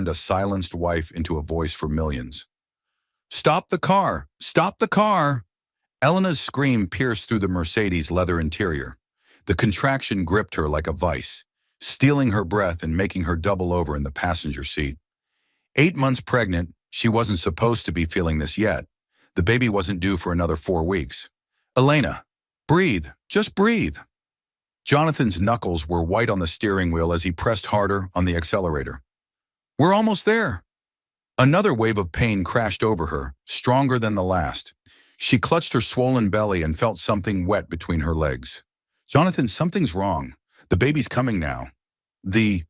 turned a silenced wife into a voice for millions. "Stop the car! Stop the car!" Elena's scream pierced through the Mercedes' leather interior. The contraction gripped her like a vice, stealing her breath and making her double over in the passenger seat. 8 months pregnant, she wasn't supposed to be feeling this yet. The baby wasn't due for another 4 weeks. "Elena, breathe, just breathe." Jonathan's knuckles were white on the steering wheel as he pressed harder on the accelerator. "We're almost there." Another wave of pain crashed over her, stronger than the last. She clutched her swollen belly and felt something wet between her legs. "Jonathan, something's wrong. The baby's coming now." The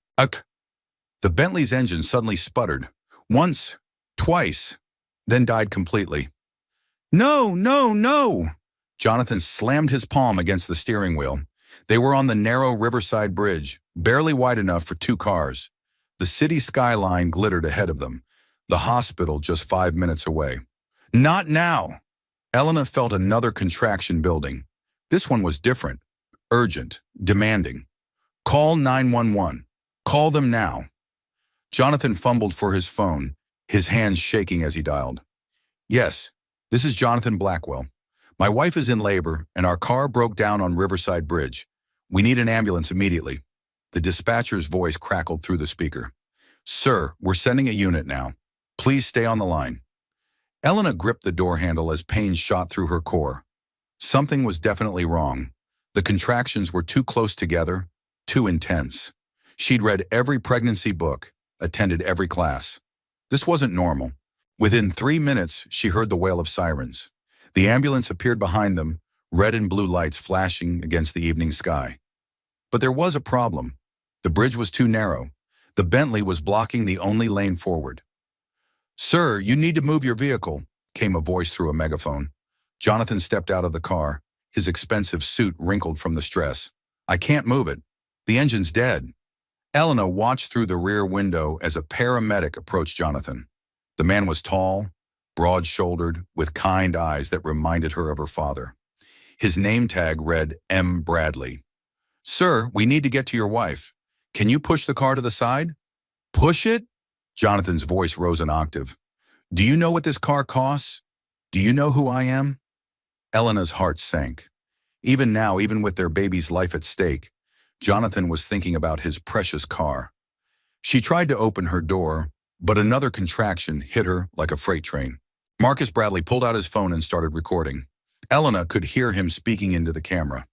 Bentley's engine suddenly sputtered. Once, twice, then died completely. "No, no, no!" Jonathan slammed his palm against the steering wheel. They were on the narrow Riverside Bridge, barely wide enough for 2 cars. The city skyline glittered ahead of them, the hospital just 5 minutes away. "Not now!" Elena felt another contraction building. This one was different, urgent, demanding. "Call 911. Call them now." Jonathan fumbled for his phone, his hands shaking as he dialed. "Yes, this is Jonathan Blackwell. My wife is in labor, and our car broke down on Riverside Bridge. We need an ambulance immediately." The dispatcher's voice crackled through the speaker. "Sir, we're sending a unit now. Please stay on the line." Elena gripped the door handle as pain shot through her core. Something was definitely wrong. The contractions were too close together, too intense. She'd read every pregnancy book, attended every class. This wasn't normal. Within 3 minutes, she heard the wail of sirens. The ambulance appeared behind them, red and blue lights flashing against the evening sky. But there was a problem. The bridge was too narrow. The Bentley was blocking the only lane forward. "Sir, you need to move your vehicle," came a voice through a megaphone. Jonathan stepped out of the car, his expensive suit wrinkled from the stress. "I can't move it. The engine's dead." Elena watched through the rear window as a paramedic approached Jonathan. The man was tall, broad-shouldered, with kind eyes that reminded her of her father. His name tag read M. Bradley. "Sir, we need to get to your wife. Can you push the car to the side?" "Push it?" Jonathan's voice rose an octave. "Do you know what this car costs? Do you know who I am?" Elena's heart sank. Even now, even with their baby's life at stake, Jonathan was thinking about his precious car. She tried to open her door, but another contraction hit her like a freight train. Marcus Bradley pulled out his phone and started recording. Elena could hear him speaking into the camera.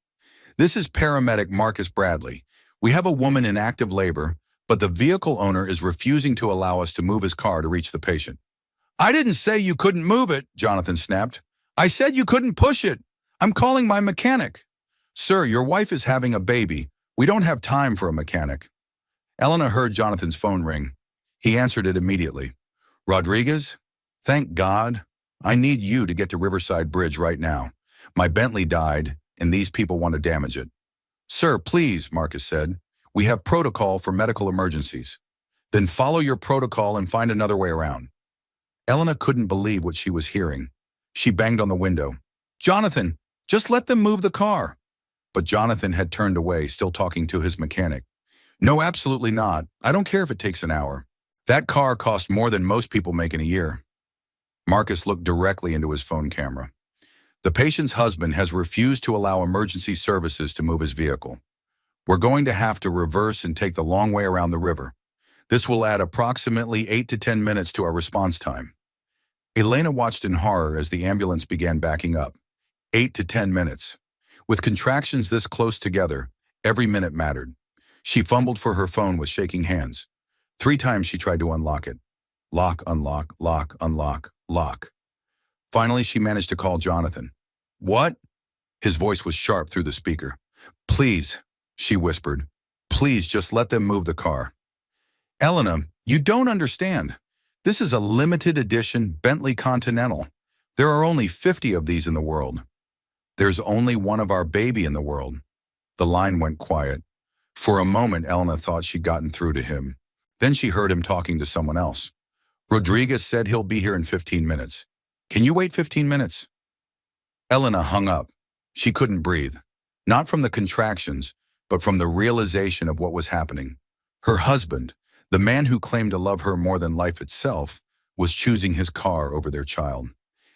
"This is paramedic Marcus Bradley. We have a woman in active labor, but the vehicle owner is refusing to allow us to move his car to reach the patient." "I didn't say you couldn't move it," Jonathan snapped. "I said you couldn't push it. I'm calling my mechanic." "Sir, your wife is having a baby. We don't have time for a mechanic." Elena heard Jonathan's phone ring. He answered it immediately. "Rodriguez? Thank God. I need you to get to Riverside Bridge right now. My Bentley died, and these people want to damage it." "Sir, please," Marcus said. "We have protocol for medical emergencies." "Then follow your protocol and find another way around." Elena couldn't believe what she was hearing. She banged on the window. "Jonathan, just let them move the car." But Jonathan had turned away, still talking to his mechanic. "No, absolutely not. I don't care if it takes an hour. That car cost more than most people make in a year." Marcus looked directly into his phone camera. "The patient's husband has refused to allow emergency services to move his vehicle. We're going to have to reverse and take the long way around the river. This will add approximately 8 to 10 minutes to our response time." Elena watched in horror as the ambulance began backing up. 8 to 10 minutes. With contractions this close together, every minute mattered. She fumbled for her phone with shaking hands. 3 times she tried to unlock it. Lock, unlock, lock, unlock, lock. Finally, she managed to call Jonathan. "What?" His voice was sharp through the speaker. "Please," she whispered. "Please just let them move the car." "Elena, you don't understand. This is a limited edition Bentley Continental. There are only 50 of these in the world. There's only one of our baby in the world." The line went quiet. For a moment, Elena thought she'd gotten through to him. Then she heard him talking to someone else. "Rodriguez said he'll be here in 15 minutes. Can you wait 15 minutes? Elena hung up. She couldn't breathe. Not from the contractions, but from the realization of what was happening. Her husband, The man who claimed to love her more than life itself was choosing his car over their child.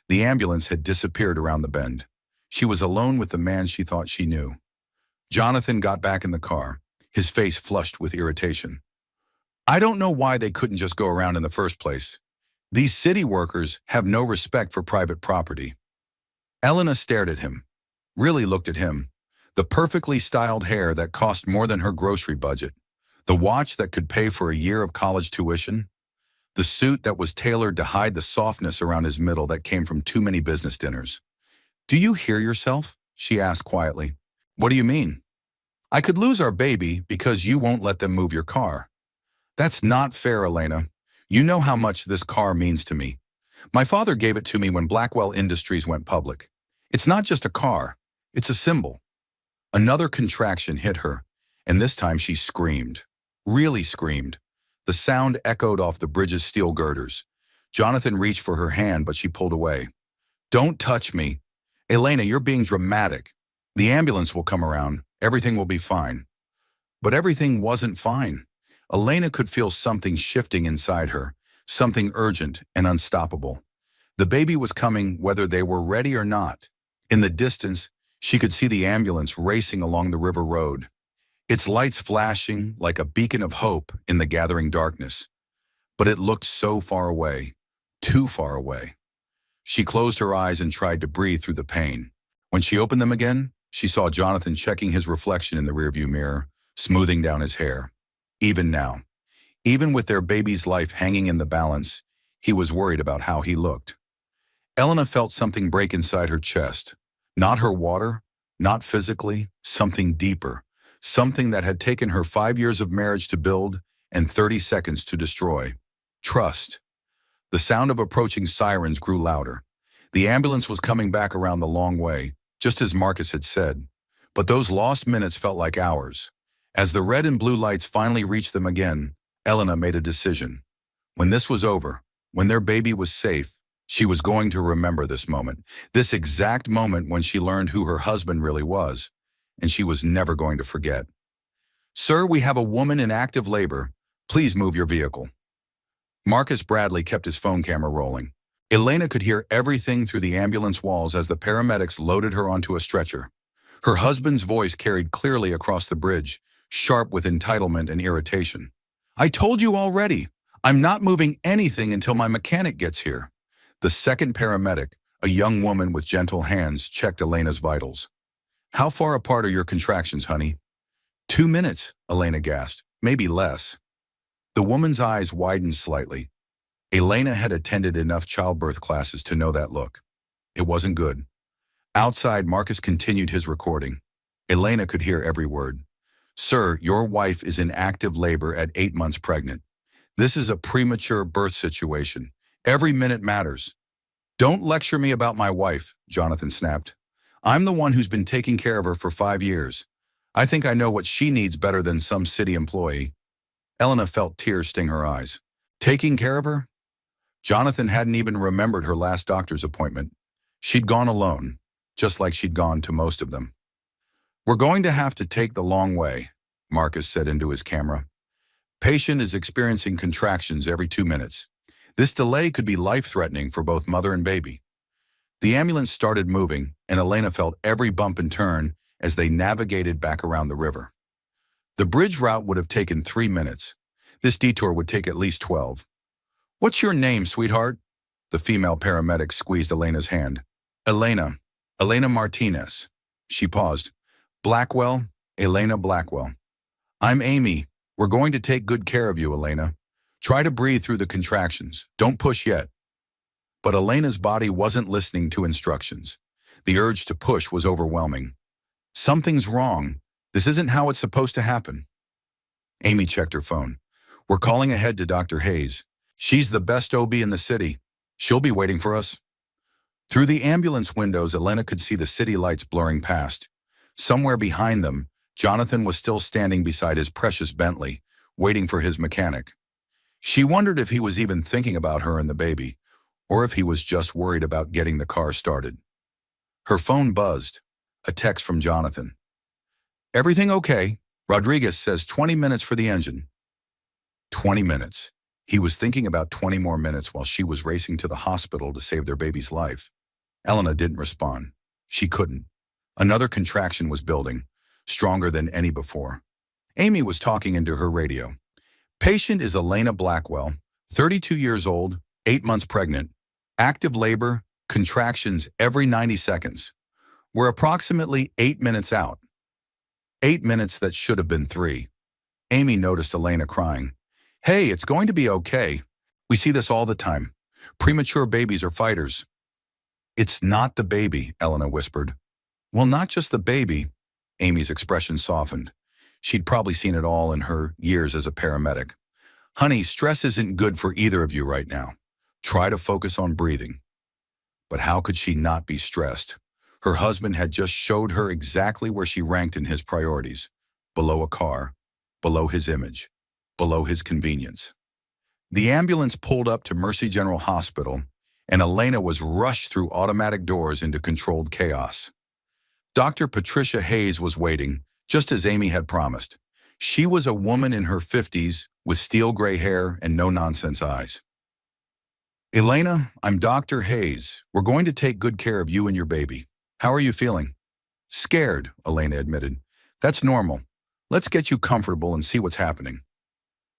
The ambulance had disappeared around the bend. She was alone with the man she thought she knew. Jonathan got back in the car, his face flushed with irritation. I don't know why they couldn't just go around in the first place. These city workers have no respect for private property. Elena stared at him, really looked at him. The perfectly styled hair that cost more than her grocery budget. The watch that could pay for a year of college tuition. The suit that was tailored to hide the softness around his middle that came from too many business dinners. Do you hear yourself? She asked quietly. What do you mean? I could lose our baby because you won't let them move your car. That's not fair, Elena. You know how much this car means to me. My father gave it to me when Blackwell Industries went public. It's not just a car, it's a symbol. Another contraction hit her, and this time she screamed. Really screamed. The sound echoed off the bridge's steel girders. Jonathan reached for her hand, but she pulled away. Don't touch me. Elena, you're being dramatic. The ambulance will come around. Everything will be fine. But everything wasn't fine. Elena could feel something shifting inside her, something urgent and unstoppable. The baby was coming whether they were ready or not. In the distance, she could see the ambulance racing along the river road, its lights flashing like a beacon of hope in the gathering darkness. But it looked so far away, too far away. She closed her eyes and tried to breathe through the pain. When she opened them again, she saw Jonathan checking his reflection in the rearview mirror, smoothing down his hair. Even now, even with their baby's life hanging in the balance, he was worried about how he looked. Elena felt something break inside her chest. Not her water, not physically, something deeper. Something that had taken her 5 years of marriage to build and 30 seconds to destroy. Trust. The sound of approaching sirens grew louder. The ambulance was coming back around the long way, just as Marcus had said. But those lost minutes felt like hours. As the red and blue lights finally reached them again, Elena made a decision. When this was over, when their baby was safe, she was going to remember this moment, this exact moment when she learned who her husband really was, and she was never going to forget. Sir, we have a woman in active labor. Please move your vehicle. Marcus Bradley kept his phone camera rolling. Elena could hear everything through the ambulance walls as the paramedics loaded her onto a stretcher. Her husband's voice carried clearly across the bridge, sharp with entitlement and irritation. I told you already. I'm not moving anything until my mechanic gets here. The second paramedic, a young woman with gentle hands, checked Elena's vitals. How far apart are your contractions, honey? 2 minutes, Elena gasped. Maybe less. The woman's eyes widened slightly. Elena had attended enough childbirth classes to know that look. It wasn't good. Outside, Marcus continued his recording. Elena could hear every word. Sir, your wife is in active labor at 8 months pregnant. This is a premature birth situation. Every minute matters. Don't lecture me about my wife, Jonathan snapped. I'm the one who's been taking care of her for 5 years. I think I know what she needs better than some city employee. Elena felt tears sting her eyes. Taking care of her? Jonathan hadn't even remembered her last doctor's appointment. She'd gone alone, just like she'd gone to most of them. We're going to have to take the long way, Marcus said into his camera. Patient is experiencing contractions every 2 minutes. This delay could be life-threatening for both mother and baby. The ambulance started moving, and Elena felt every bump and turn as they navigated back around the river. The bridge route would have taken 3 minutes. This detour would take at least 12. What's your name, sweetheart? The female paramedic squeezed Elena's hand. Elena Martinez. She paused. Blackwell, Elena Blackwell. I'm Amy. We're going to take good care of you, Elena. Try to breathe through the contractions. Don't push yet. But Elena's body wasn't listening to instructions. The urge to push was overwhelming. Something's wrong. This isn't how it's supposed to happen. Amy checked her phone. We're calling ahead to Dr. Hayes. She's the best OB in the city. She'll be waiting for us. Through the ambulance windows, Elena could see the city lights blurring past. Somewhere behind them, Jonathan was still standing beside his precious Bentley, waiting for his mechanic. She wondered if he was even thinking about her and the baby, or if he was just worried about getting the car started. Her phone buzzed. A text from Jonathan. Everything okay? Rodriguez says 20 minutes for the engine. 20 minutes. He was thinking about 20 more minutes while she was racing to the hospital to save their baby's life. Elena didn't respond. She couldn't. Another contraction was building, stronger than any before. Amy was talking into her radio. Patient is Elena Blackwell, 32 years old, 8 months pregnant. Active labor, contractions every 90 seconds. We're approximately 8 minutes out. 8 minutes that should have been 3. Amy noticed Elena crying. Hey, it's going to be okay. We see this all the time. Premature babies are fighters. It's not the baby, Elena whispered. Well, not just the baby. Amy's expression softened. She'd probably seen it all in her years as a paramedic. Honey, stress isn't good for either of you right now. Try to focus on breathing. But how could she not be stressed? Her husband had just showed her exactly where she ranked in his priorities. Below a car, below his image, below his convenience. The ambulance pulled up to Mercy General Hospital, and Elena was rushed through automatic doors into controlled chaos. Dr. Patricia Hayes was waiting, just as Amy had promised. She was a woman in her 50s with steel gray hair and no-nonsense eyes. Elena, I'm Dr. Hayes. We're going to take good care of you and your baby. How are you feeling? Scared, Elena admitted. That's normal. Let's get you comfortable and see what's happening.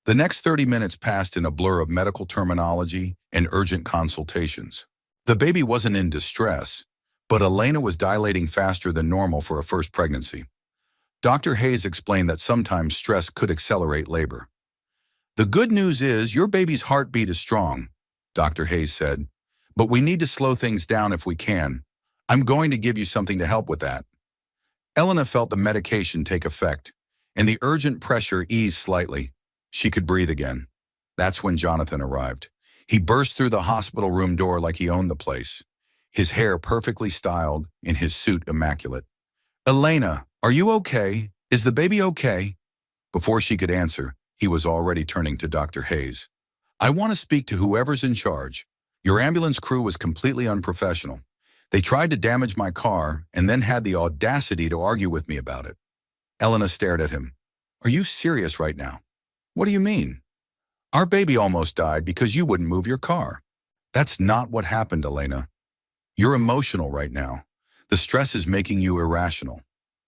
The next 30 minutes passed in a blur of medical terminology and urgent consultations. The baby wasn't in distress, but Elena was dilating faster than normal for a first pregnancy. Dr. Hayes explained that sometimes stress could accelerate labor. The good news is your baby's heartbeat is strong, Dr. Hayes said, but we need to slow things down if we can. I'm going to give you something to help with that. Elena felt the medication take effect, and the urgent pressure eased slightly. She could breathe again. That's when Jonathan arrived. He burst through the hospital room door like he owned the place, his hair perfectly styled and his suit immaculate. Elena, are you okay? Is the baby okay? Before she could answer, he was already turning to Dr. Hayes. I want to speak to whoever's in charge. Your ambulance crew was completely unprofessional. They tried to damage my car and then had the audacity to argue with me about it. Elena stared at him. Are you serious right now? What do you mean? Our baby almost died because you wouldn't move your car. That's not what happened, Elena. You're emotional right now. The stress is making you irrational.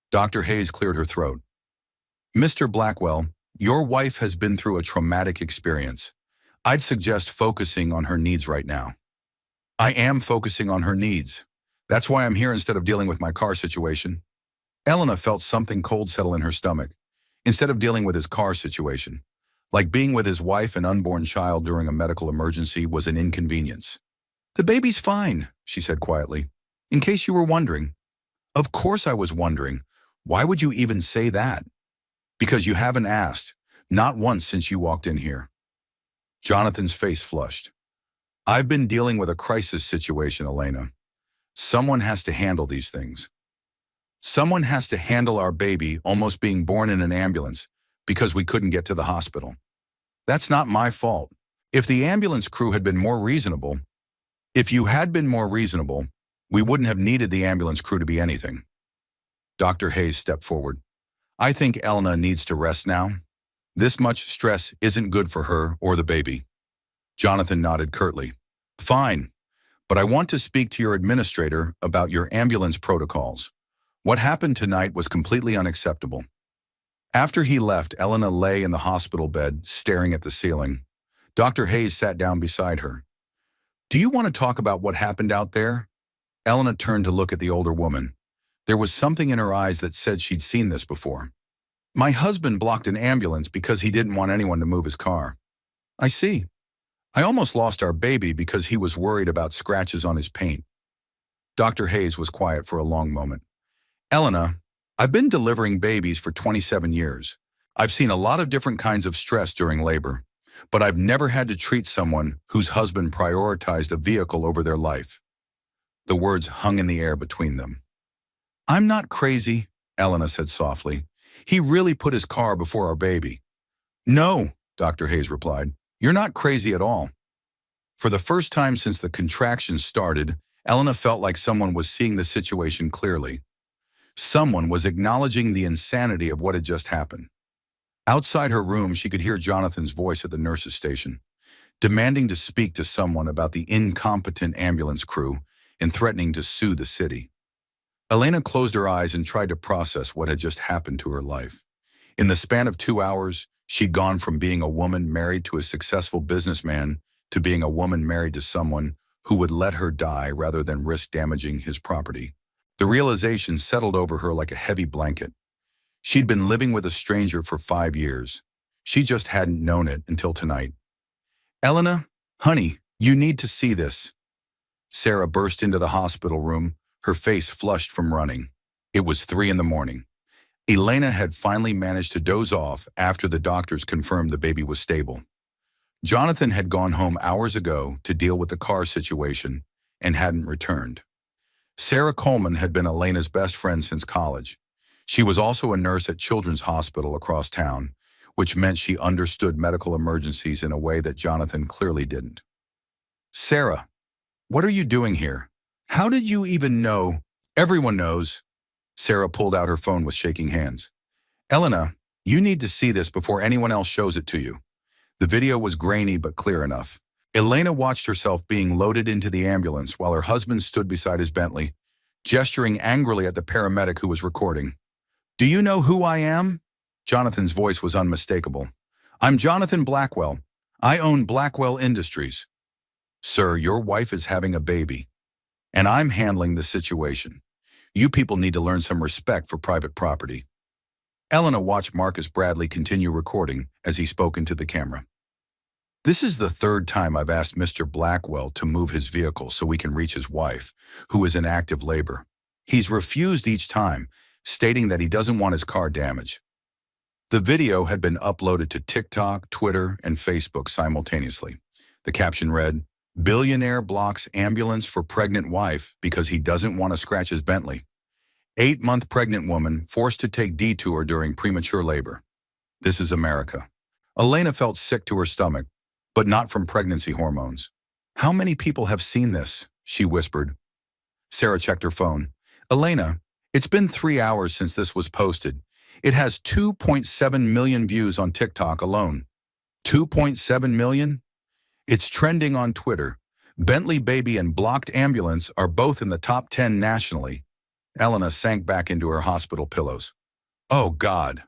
Dr. Hayes cleared her throat. Mr. Blackwell, your wife has been through a traumatic experience. I'd suggest focusing on her needs right now. I am focusing on her needs. That's why I'm here instead of dealing with my car situation. Elena felt something cold settle in her stomach, instead of dealing with his car situation. Like being with his wife and unborn child during a medical emergency was an inconvenience. The baby's fine, she said quietly, in case you were wondering. Of course I was wondering. Why would you even say that? Because you haven't asked, not once since you walked in here. Jonathan's face flushed. I've been dealing with a crisis situation, Elena. Someone has to handle these things. Someone has to handle our baby almost being born in an ambulance because we couldn't get to the hospital. That's not my fault. If the ambulance crew had been more reasonable, if you had been more reasonable, we wouldn't have needed the ambulance crew to be anything. Dr. Hayes stepped forward. I think Elena needs to rest now. This much stress isn't good for her or the baby. Jonathan nodded curtly. Fine, but I want to speak to your administrator about your ambulance protocols. What happened tonight was completely unacceptable. After he left, Elena lay in the hospital bed, staring at the ceiling. Dr. Hayes sat down beside her. Do you want to talk about what happened out there? Elena turned to look at the older woman. There was something in her eyes that said she'd seen this before. My husband blocked an ambulance because he didn't want anyone to move his car. I see. I almost lost our baby because he was worried about scratches on his paint. Dr. Hayes was quiet for a long moment. Elena, I've been delivering babies for 27 years. I've seen a lot of different kinds of stress during labor, but I've never had to treat someone whose husband prioritized a vehicle over their life. The words hung in the air between them. I'm not crazy, Elena said softly. He really put his car before our baby. No, Dr. Hayes replied. You're not crazy at all. For the first time since the contractions started, Elena felt like someone was seeing the situation clearly. Someone was acknowledging the insanity of what had just happened. Outside her room, she could hear Jonathan's voice at the nurse's station, demanding to speak to someone about the incompetent ambulance crew and threatening to sue the city. Elena closed her eyes and tried to process what had just happened to her life. In the span of 2 hours, she'd gone from being a woman married to a successful businessman to being a woman married to someone who would let her die rather than risk damaging his property. The realization settled over her like a heavy blanket. She'd been living with a stranger for 5 years. She just hadn't known it until tonight. "Elena, honey, you need to see this." Sarah burst into the hospital room, her face flushed from running. It was 3 in the morning. Elena had finally managed to doze off after the doctors confirmed the baby was stable. Jonathan had gone home hours ago to deal with the car situation and hadn't returned. Sarah Coleman had been Elena's best friend since college. She was also a nurse at Children's Hospital across town, which meant she understood medical emergencies in a way that Jonathan clearly didn't. "Sarah, what are you doing here? How did you even know?" "Everyone knows." Sarah pulled out her phone with shaking hands. "Elena, you need to see this before anyone else shows it to you." The video was grainy but clear enough. Elena watched herself being loaded into the ambulance while her husband stood beside his Bentley, gesturing angrily at the paramedic who was recording. "Do you know who I am?" Jonathan's voice was unmistakable. "I'm Jonathan Blackwell. I own Blackwell Industries." "Sir, your wife is having a baby, and I'm handling the situation. You people need to learn some respect for private property." Elena watched Marcus Bradley continue recording as he spoke into the camera. "This is the third time I've asked Mr. Blackwell to move his vehicle so we can reach his wife, who is in active labor. He's refused each time, stating that he doesn't want his car damaged." The video had been uploaded to TikTok, Twitter, and Facebook simultaneously. The caption read, "Billionaire blocks ambulance for pregnant wife because he doesn't want to scratch his Bentley. 8-month pregnant woman forced to take detour during premature labor. This is America." Elena felt sick to her stomach, but not from pregnancy hormones. "How many people have seen this?" she whispered. Sarah checked her phone. "Elena, it's been 3 hours since this was posted. It has 2.7 million views on TikTok alone." 2.7 million? It's trending on Twitter. Bentley baby and blocked ambulance are both in the top 10 nationally. Elena sank back into her hospital pillows. "Oh, God.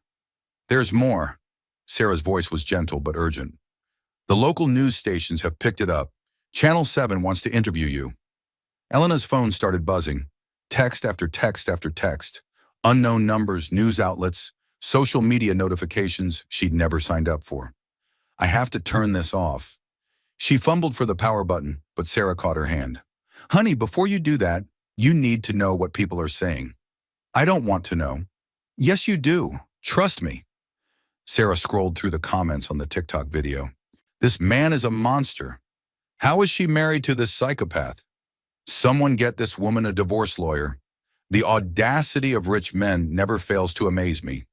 There's more." Sarah's voice was gentle but urgent. "The local news stations have picked it up. Channel 7 wants to interview you." Elena's phone started buzzing. Text after text after text. Unknown numbers, news outlets, social media notifications she'd never signed up for. "I have to turn this off." She fumbled for the power button, but Sarah caught her hand. "Honey, before you do that, you need to know what people are saying." "I don't want to know." "Yes, you do. Trust me." Sarah scrolled through the comments on the TikTok video. "This man is a monster. How is she married to this psychopath? Someone get this woman a divorce lawyer. The audacity of rich men never fails to amaze me."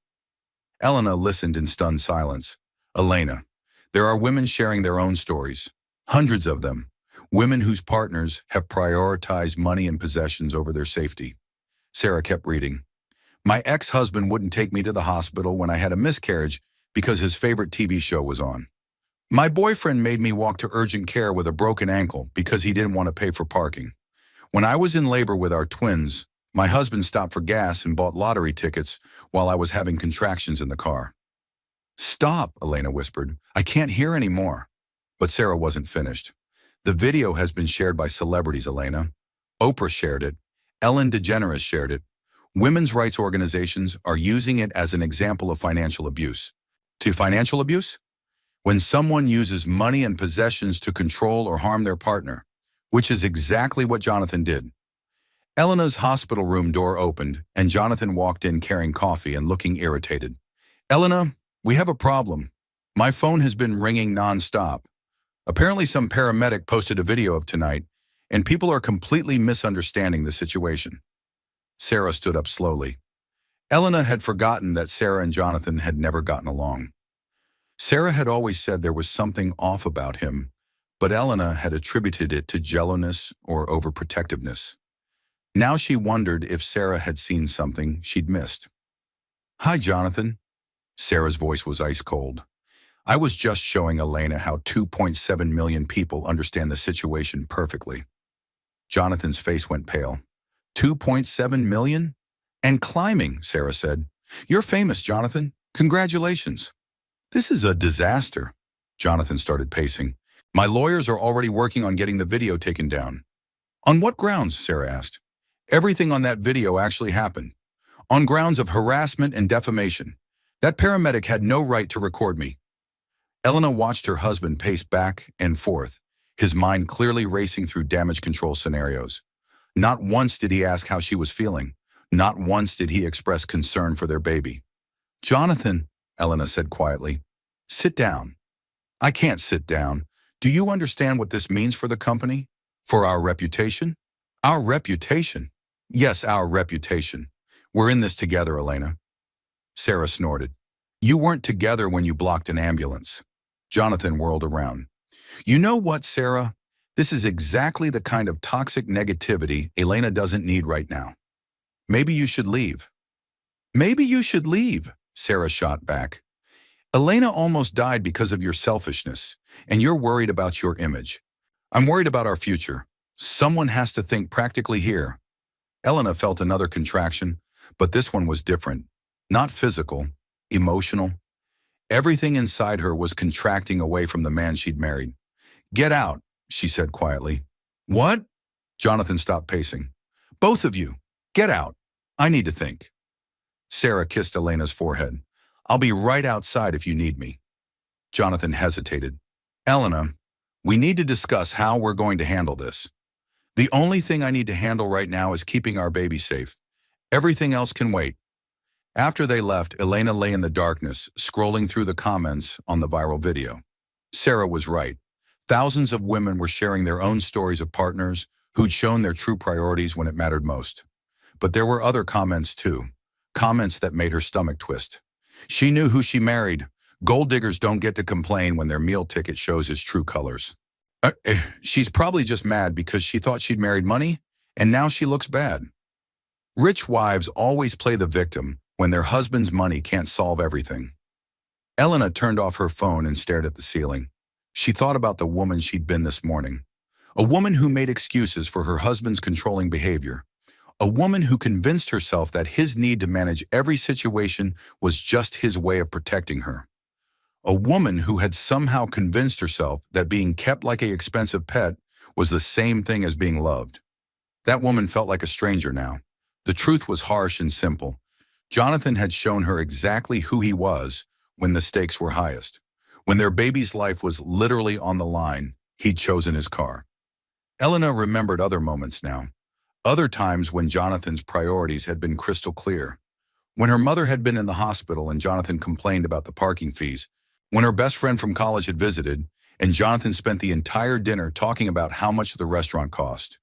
Elena listened in stunned silence. "Elena, there are women sharing their own stories. Hundreds of them. Women whose partners have prioritized money and possessions over their safety." Sarah kept reading. "My ex-husband wouldn't take me to the hospital when I had a miscarriage because his favorite TV show was on. My boyfriend made me walk to urgent care with a broken ankle because he didn't want to pay for parking. When I was in labor with our twins, my husband stopped for gas and bought lottery tickets while I was having contractions in the car." "Stop," Elena whispered. "I can't hear any more." But Sarah wasn't finished. "The video has been shared by celebrities, Elena. Oprah shared it. Ellen DeGeneres shared it. Women's rights organizations are using it as an example of financial abuse." To financial abuse? When someone uses money and possessions to control or harm their partner, which is exactly what Jonathan did. Elena's hospital room door opened, and Jonathan walked in carrying coffee and looking irritated. "Elena, we have a problem. My phone has been ringing nonstop. Apparently some paramedic posted a video of tonight, and people are completely misunderstanding the situation." Sarah stood up slowly. Elena had forgotten that Sarah and Jonathan had never gotten along. Sarah had always said there was something off about him, but Elena had attributed it to jealousness or overprotectiveness. Now she wondered if Sarah had seen something she'd missed. "Hi, Jonathan." Sarah's voice was ice cold. I was just showing Elena how 2.7 million people understand the situation perfectly. Jonathan's face went pale. 2.7 million? And climbing, Sarah said. You're famous, Jonathan. Congratulations. This is a disaster. Jonathan started pacing. My lawyers are already working on getting the video taken down. On what grounds? Sarah asked. Everything on that video actually happened. On grounds of harassment and defamation. That paramedic had no right to record me. Elena watched her husband pace back and forth, his mind clearly racing through damage control scenarios. Not once did he ask how she was feeling. Not once did he express concern for their baby. Jonathan, Elena said quietly, sit down. I can't sit down. Do you understand what this means for the company? For our reputation? Our reputation? Yes, our reputation. We're in this together, Elena. Sarah snorted. You weren't together when you blocked an ambulance. Jonathan whirled around. You know what, Sarah? This is exactly the kind of toxic negativity Elena doesn't need right now. Maybe you should leave. Maybe you should leave, Sarah shot back. Elena almost died because of your selfishness, and you're worried about your image. I'm worried about our future. Someone has to think practically here. Elena felt another contraction, but this one was different. Not physical, emotional. Everything inside her was contracting away from the man she'd married. Get out, she said quietly. What? Jonathan stopped pacing. Both of you, get out. I need to think. Sarah kissed Elena's forehead. I'll be right outside if you need me. Jonathan hesitated. Elena, we need to discuss how we're going to handle this. The only thing I need to handle right now is keeping our baby safe. Everything else can wait. After they left, Elena lay in the darkness, scrolling through the comments on the viral video. Sarah was right. Thousands of women were sharing their own stories of partners who'd shown their true priorities when it mattered most. But there were other comments too. Comments that made her stomach twist. She knew who she married. Gold diggers don't get to complain when their meal ticket shows his true colors. She's probably just mad because she thought she'd married money, and now she looks bad. Rich wives always play the victim when their husband's money can't solve everything. Elena turned off her phone and stared at the ceiling. She thought about the woman she'd been this morning. A woman who made excuses for her husband's controlling behavior. A woman who convinced herself that his need to manage every situation was just his way of protecting her. A woman who had somehow convinced herself that being kept like an expensive pet was the same thing as being loved. That woman felt like a stranger now. The truth was harsh and simple. Jonathan had shown her exactly who he was when the stakes were highest. When their baby's life was literally on the line, he'd chosen his car. Elena remembered other moments now. Other times when Jonathan's priorities had been crystal clear. When her mother had been in the hospital and Jonathan complained about the parking fees. When her best friend from college had visited and Jonathan spent the entire dinner talking about how much the restaurant cost.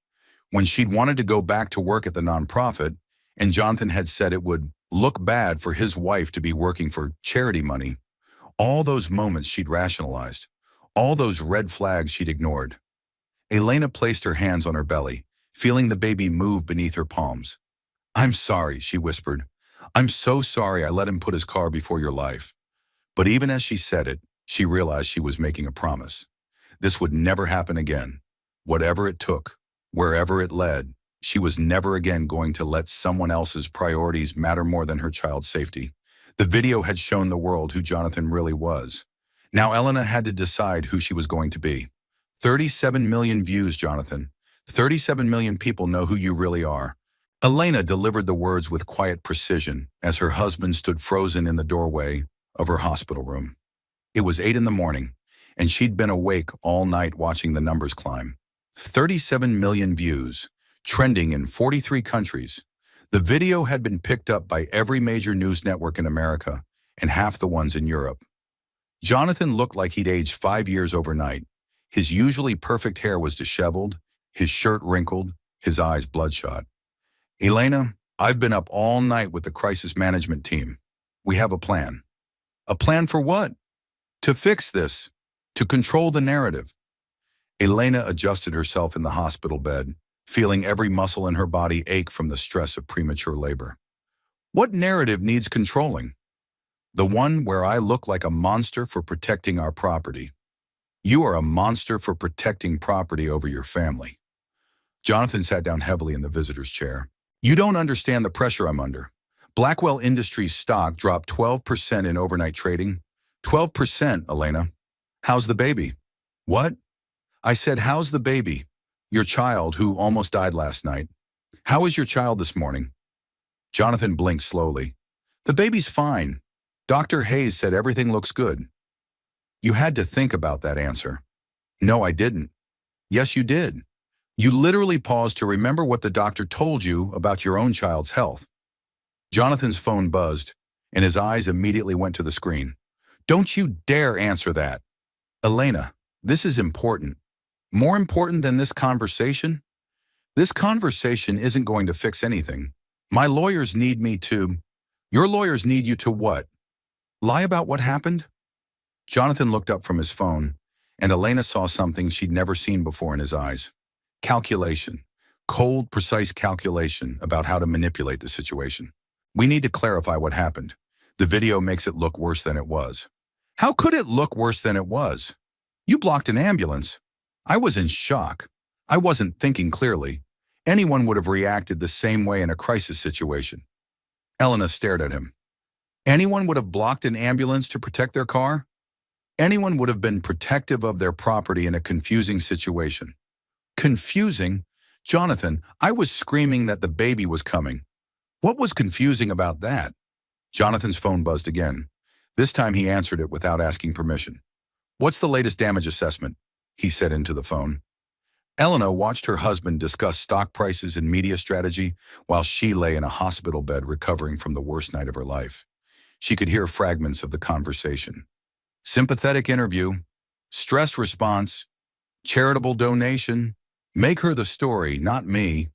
When she'd wanted to go back to work at the nonprofit and Jonathan had said it would look bad for his wife to be working for charity money. All those moments she'd rationalized. All those red flags she'd ignored. Elena placed her hands on her belly, feeling the baby move beneath her palms. I'm sorry, she whispered. I'm so sorry I let him put his car before your life. But even as she said it, she realized she was making a promise. This would never happen again. Whatever it took, wherever it led, she was never again going to let someone else's priorities matter more than her child's safety. The video had shown the world who Jonathan really was. Now Elena had to decide who she was going to be. 37 million views, Jonathan. 37 million people know who you really are. Elena delivered the words with quiet precision as her husband stood frozen in the doorway of her hospital room. It was 8 in the morning, and she'd been awake all night watching the numbers climb. 37 million views, trending in 43 countries. The video had been picked up by every major news network in America and half the ones in Europe. Jonathan looked like he'd aged 5 years overnight. His usually perfect hair was disheveled, his shirt wrinkled, his eyes bloodshot. Elena, I've been up all night with the crisis management team. We have a plan. A plan for what? To fix this. To control the narrative. Elena adjusted herself in the hospital bed, feeling every muscle in her body ache from the stress of premature labor. What narrative needs controlling? The one where I look like a monster for protecting our property. You are a monster for protecting property over your family. Jonathan sat down heavily in the visitor's chair. You don't understand the pressure I'm under. Blackwell Industries stock dropped 12% in overnight trading. 12%, Elena. How's the baby? What? I said, how's the baby? Your child, who almost died last night. How is your child this morning? Jonathan blinked slowly. The baby's fine. Dr. Hayes said everything looks good. You had to think about that answer. No, I didn't. Yes, you did. You literally paused to remember what the doctor told you about your own child's health. Jonathan's phone buzzed, and his eyes immediately went to the screen. Don't you dare answer that. Elena, this is important. More important than this conversation? This conversation isn't going to fix anything. My lawyers need me to... Your lawyers need you to what? Lie about what happened? Jonathan looked up from his phone, and Elena saw something she'd never seen before in his eyes. Calculation. Cold, precise calculation about how to manipulate the situation. We need to clarify what happened. The video makes it look worse than it was. How could it look worse than it was? You blocked an ambulance. I was in shock. I wasn't thinking clearly. Anyone would have reacted the same way in a crisis situation. Elena stared at him. Anyone would have blocked an ambulance to protect their car? Anyone would have been protective of their property in a confusing situation. Confusing? Jonathan, I was screaming that the baby was coming. What was confusing about that? Jonathan's phone buzzed again. This time he answered it without asking permission. What's the latest damage assessment? He said into the phone. Elena watched her husband discuss stock prices and media strategy while she lay in a hospital bed recovering from the worst night of her life. She could hear fragments of the conversation. Sympathetic interview, stress response, charitable donation. Make her the story, not me.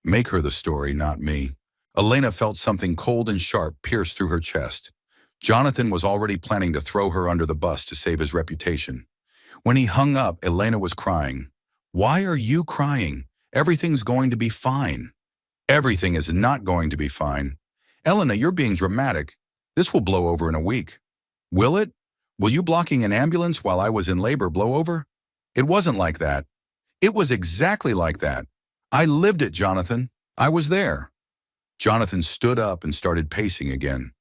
Make her the story, not me. Elena felt something cold and sharp pierce through her chest. Jonathan was already planning to throw her under the bus to save his reputation. When he hung up, Elena was crying. Why are you crying? Everything's going to be fine. Everything is not going to be fine. Elena, you're being dramatic. This will blow over in a week. Will it? Will you blocking an ambulance while I was in labor blow over? It wasn't like that. It was exactly like that. I lived it, Jonathan. I was there. Jonathan stood up and started pacing again.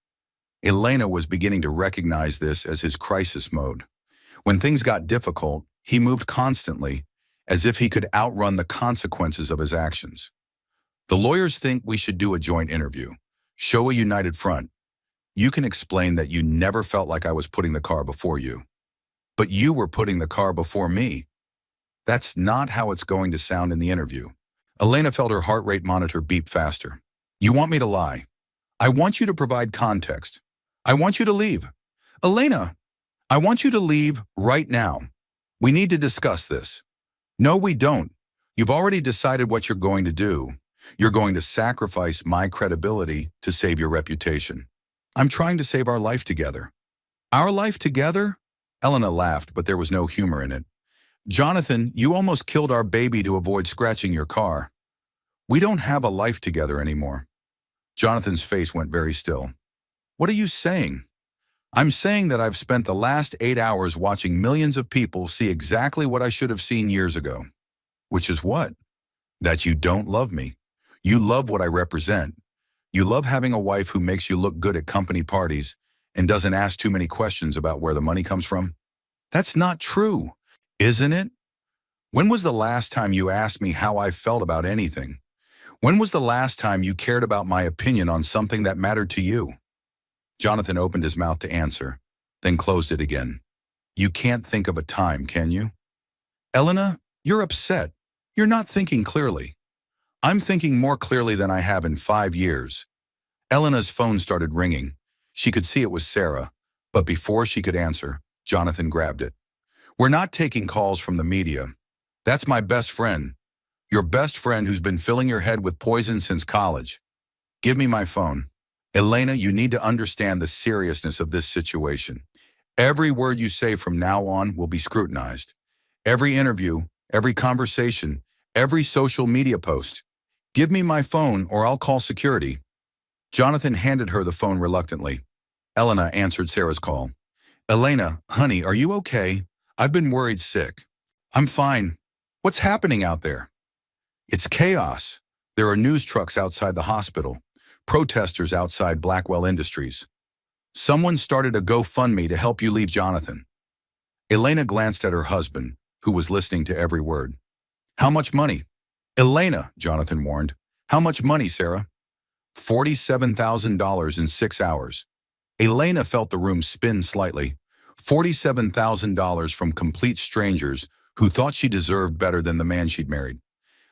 Elena was beginning to recognize this as his crisis mode. When things got difficult, he moved constantly, as if he could outrun the consequences of his actions. The lawyers think we should do a joint interview. Show a united front. You can explain that you never felt like I was putting the car before you. But you were putting the car before me. That's not how it's going to sound in the interview. Elena felt her heart rate monitor beep faster. You want me to lie. I want you to provide context. I want you to leave. Elena, I want you to leave right now. We need to discuss this. No, we don't. You've already decided what you're going to do. You're going to sacrifice my credibility to save your reputation. I'm trying to save our life together. Our life together? Elena laughed, but there was no humor in it. Jonathan, you almost killed our baby to avoid scratching your car. We don't have a life together anymore. Jonathan's face went very still. What are you saying? I'm saying that I've spent the last 8 hours watching millions of people see exactly what I should have seen years ago. Which is what? That you don't love me. You love what I represent. You love having a wife who makes you look good at company parties and doesn't ask too many questions about where the money comes from. That's not true, isn't it? When was the last time you asked me how I felt about anything? When was the last time you cared about my opinion on something that mattered to you? Jonathan opened his mouth to answer, then closed it again. You can't think of a time, can you? Elena, you're upset. You're not thinking clearly. I'm thinking more clearly than I have in 5 years. Elena's phone started ringing. She could see it was Sarah, but before she could answer, Jonathan grabbed it. We're not taking calls from the media. That's my best friend. Your best friend who's been filling your head with poison since college. Give me my phone. Elena, you need to understand the seriousness of this situation. Every word you say from now on will be scrutinized. Every interview, every conversation, every social media post. Give me my phone or I'll call security. Jonathan handed her the phone reluctantly. Elena answered Sarah's call. Elena, honey, are you okay? I've been worried sick. I'm fine. What's happening out there? It's chaos. There are news trucks outside the hospital, protesters outside Blackwell Industries. Someone started a GoFundMe to help you leave Jonathan. Elena glanced at her husband, who was listening to every word. How much money? Elena, Jonathan warned. How much money, Sarah? $47,000 in 6 hours. Elena felt the room spin slightly. $47,000 from complete strangers who thought she deserved better than the man she'd married.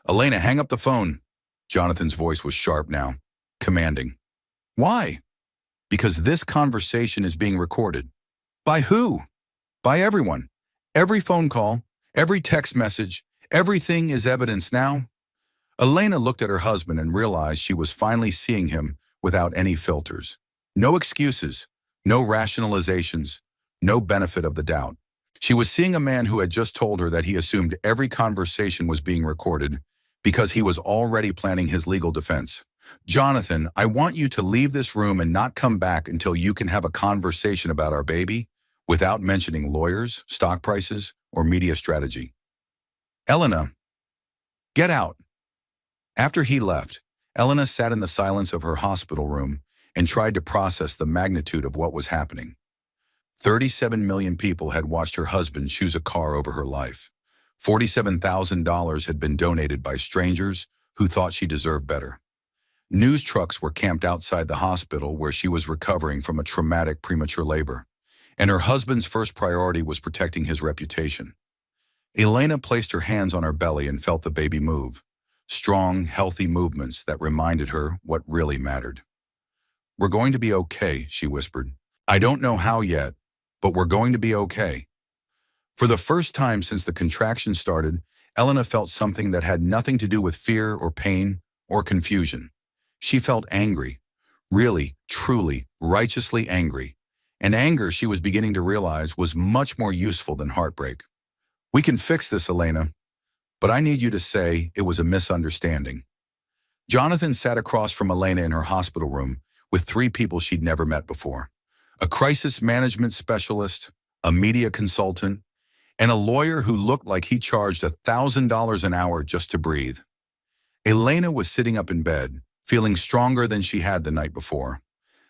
Elena, hang up the phone. Jonathan's voice was sharp now, commanding. Why? Because this conversation is being recorded. By who? By everyone. Every phone call, every text message, everything is evidence now. Elena looked at her husband and realized she was finally seeing him without any filters. No excuses, no rationalizations, no benefit of the doubt. She was seeing a man who had just told her that he assumed every conversation was being recorded because he was already planning his legal defense. Jonathan, I want you to leave this room and not come back until you can have a conversation about our baby without mentioning lawyers, stock prices, or media strategy. Elena, get out. After he left, Elena sat in the silence of her hospital room and tried to process the magnitude of what was happening. 37 million people had watched her husband choose a car over her life. $47,000 had been donated by strangers who thought she deserved better. News trucks were camped outside the hospital where she was recovering from a traumatic premature labor, and her husband's first priority was protecting his reputation. Elena placed her hands on her belly and felt the baby move, strong, healthy movements that reminded her what really mattered. We're going to be okay, she whispered. I don't know how yet, but we're going to be okay. For the first time since the contraction started, Elena felt something that had nothing to do with fear or pain or confusion. She felt angry, really, truly, righteously angry. And anger, she was beginning to realize, was much more useful than heartbreak. We can fix this, Elena, but I need you to say it was a misunderstanding. Jonathan sat across from Elena in her hospital room with 3 people she'd never met before. A crisis management specialist, a media consultant, and a lawyer who looked like he charged $1,000 an hour just to breathe. Elena was sitting up in bed, feeling stronger than she had the night before.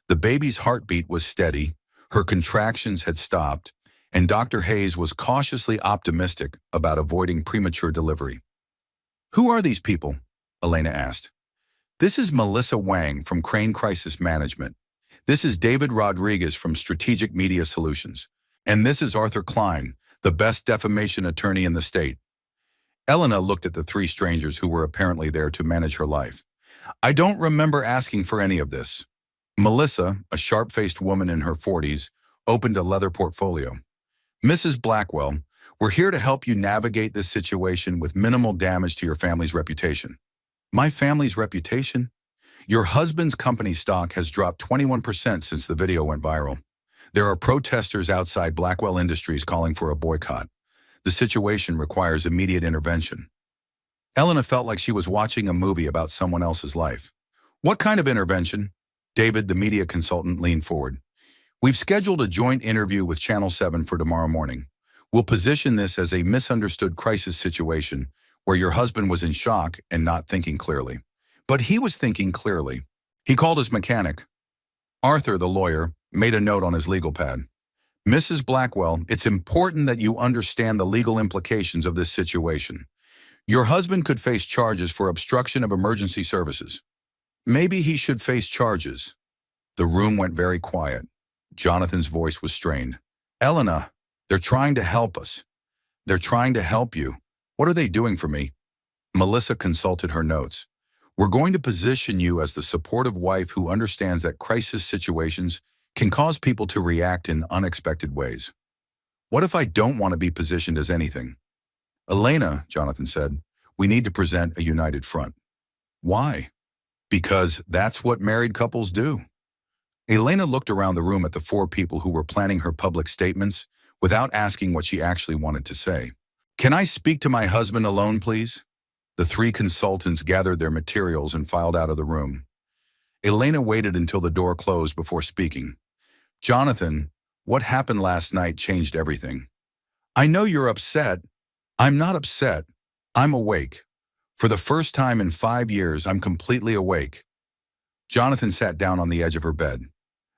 The baby's heartbeat was steady, her contractions had stopped, and Dr. Hayes was cautiously optimistic about avoiding premature delivery. Who are these people? Elena asked. This is Melissa Wang from Crane Crisis Management. This is David Rodriguez from Strategic Media Solutions. And this is Arthur Klein, the best defamation attorney in the state. Elena looked at the 3 strangers who were apparently there to manage her life. I don't remember asking for any of this. Melissa, a sharp-faced woman in her 40s, opened a leather portfolio. Mrs. Blackwell, we're here to help you navigate this situation with minimal damage to your family's reputation. My family's reputation? Your husband's company stock has dropped 21% since the video went viral. There are protesters outside Blackwell Industries calling for a boycott. The situation requires immediate intervention. Elena felt like she was watching a movie about someone else's life. What kind of intervention? David, the media consultant, leaned forward. We've scheduled a joint interview with Channel 7 for tomorrow morning. We'll position this as a misunderstood crisis situation where your husband was in shock and not thinking clearly. But he was thinking clearly. He called his mechanic. Arthur, the lawyer, made a note on his legal pad. Mrs. Blackwell, it's important that you understand the legal implications of this situation. Your husband could face charges for obstruction of emergency services. Maybe he should face charges. The room went very quiet. Jonathan's voice was strained. Elena, they're trying to help us. They're trying to help you. What are they doing for me? Melissa consulted her notes. We're going to position you as the supportive wife who understands that crisis situations can cause people to react in unexpected ways. What if I don't want to be positioned as anything? Elena, Jonathan said, we need to present a united front. Why? Because that's what married couples do. Elena looked around the room at the 4 people who were planning her public statements without asking what she actually wanted to say. Can I speak to my husband alone, please? The 3 consultants gathered their materials and filed out of the room. Elena waited until the door closed before speaking. Jonathan, what happened last night changed everything. I know you're upset. I'm not upset. I'm awake. For the first time in 5 years, I'm completely awake. Jonathan sat down on the edge of her bed.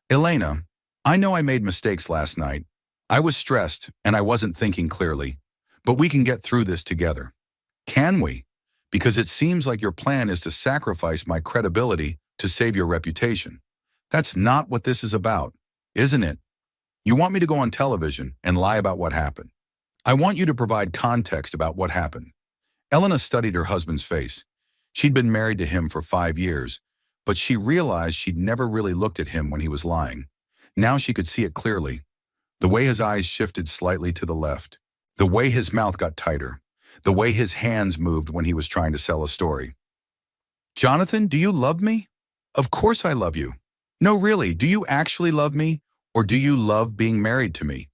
Elena, I know I made mistakes last night. I was stressed and I wasn't thinking clearly. But we can get through this together. Can we? Because it seems like your plan is to sacrifice my credibility to save your reputation. That's not what this is about, isn't it? You want me to go on television and lie about what happened. I want you to provide context about what happened. Elena studied her husband's face. She'd been married to him for 5 years, but she realized she'd never really looked at him when he was lying. Now she could see it clearly. The way his eyes shifted slightly to the left. The way his mouth got tighter. The way his hands moved when he was trying to sell a story. Jonathan, do you love me? Of course I love you. No, really, do you actually love me? Or do you love being married to me?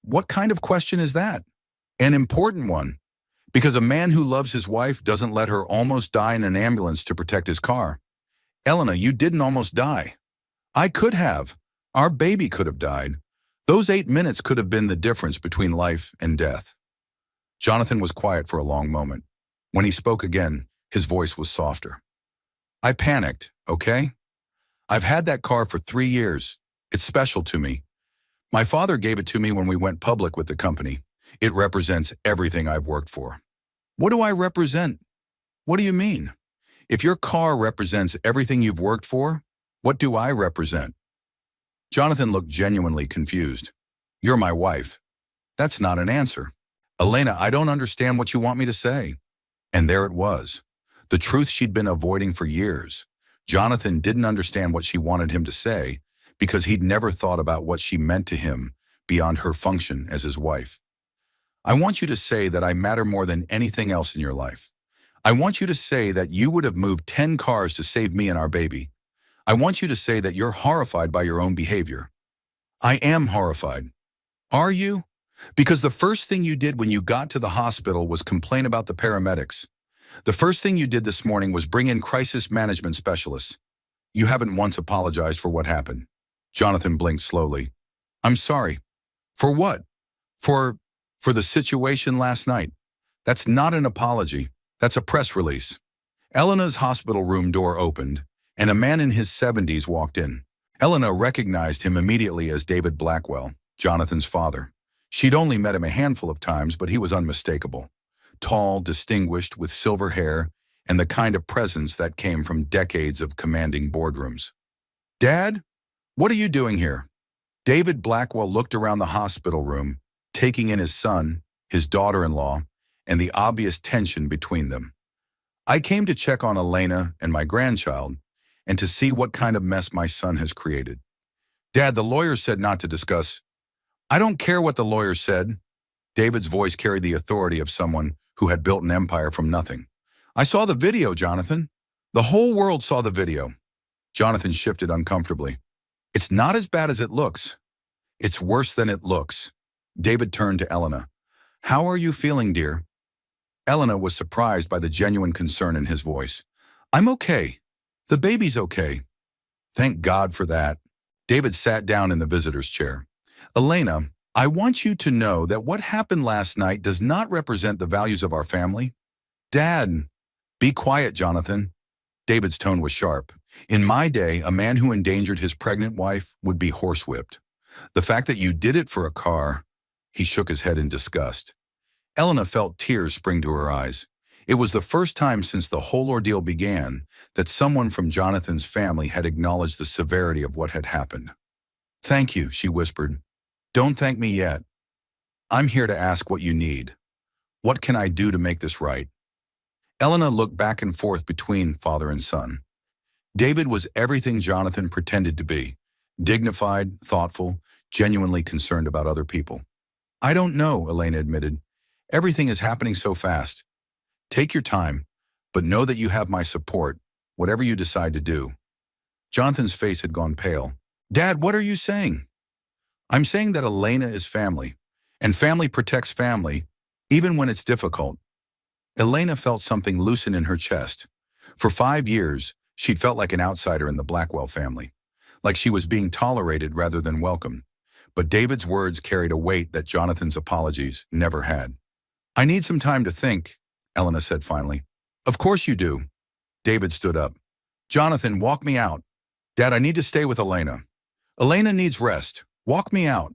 What kind of question is that? An important one. Because a man who loves his wife doesn't let her almost die in an ambulance to protect his car. Elena, you didn't almost die. I could have. Our baby could have died. Those 8 minutes could have been the difference between life and death. Jonathan was quiet for a long moment. When he spoke again, his voice was softer. I panicked, okay? I've had that car for 3 years. It's special to me. My father gave it to me when we went public with the company. It represents everything I've worked for. What do I represent? What do you mean? If your car represents everything you've worked for, what do I represent? Jonathan looked genuinely confused. You're my wife. That's not an answer. Elena, I don't understand what you want me to say. And there it was. The truth she'd been avoiding for years. Jonathan didn't understand what she wanted him to say because he'd never thought about what she meant to him beyond her function as his wife. I want you to say that I matter more than anything else in your life. I want you to say that you would have moved 10 cars to save me and our baby. I want you to say that you're horrified by your own behavior. I am horrified. Are you? Because the first thing you did when you got to the hospital was complain about the paramedics. The first thing you did this morning was bring in crisis management specialists. You haven't once apologized for what happened. Jonathan blinked slowly. I'm sorry. For what? For the situation last night. That's not an apology. That's a press release. Elena's hospital room door opened, and a man in his 70s walked in. Elena recognized him immediately as David Blackwell, Jonathan's father. She'd only met him a handful of times, but he was unmistakable. Tall, distinguished, with silver hair, and the kind of presence that came from decades of commanding boardrooms. Dad, what are you doing here? David Blackwell looked around the hospital room, taking in his son, his daughter-in-law, and the obvious tension between them. I came to check on Elena and my grandchild, and to see what kind of mess my son has created. Dad, the lawyer said not to discuss. I don't care what the lawyer said. David's voice carried the authority of someone who had built an empire from nothing. I saw the video, Jonathan. The whole world saw the video. Jonathan shifted uncomfortably. It's not as bad as it looks. It's worse than it looks. David turned to Elena. How are you feeling, dear? Elena was surprised by the genuine concern in his voice. I'm okay. The baby's okay. Thank God for that. David sat down in the visitor's chair. Elena, I want you to know that what happened last night does not represent the values of our family. Dad, be quiet, Jonathan. David's tone was sharp. In my day, a man who endangered his pregnant wife would be horsewhipped. The fact that you did it for a car, he shook his head in disgust. Elena felt tears spring to her eyes. It was the first time since the whole ordeal began that someone from Jonathan's family had acknowledged the severity of what had happened. Thank you, she whispered. Don't thank me yet. I'm here to ask what you need. What can I do to make this right? Elena looked back and forth between father and son. David was everything Jonathan pretended to be. Dignified, thoughtful, genuinely concerned about other people. I don't know, Elena admitted. Everything is happening so fast. Take your time, but know that you have my support, whatever you decide to do. Jonathan's face had gone pale. Dad, what are you saying? I'm saying that Elena is family, and family protects family, even when it's difficult. Elena felt something loosen in her chest. For 5 years, she'd felt like an outsider in the Blackwell family. like she was being tolerated rather than welcomed. But David's words carried a weight that Jonathan's apologies never had. "I need some time to think," Elena said finally. "Of course you do." David stood up. "Jonathan, walk me out." "Dad, I need to stay with Elena." "Elena needs rest. Walk me out."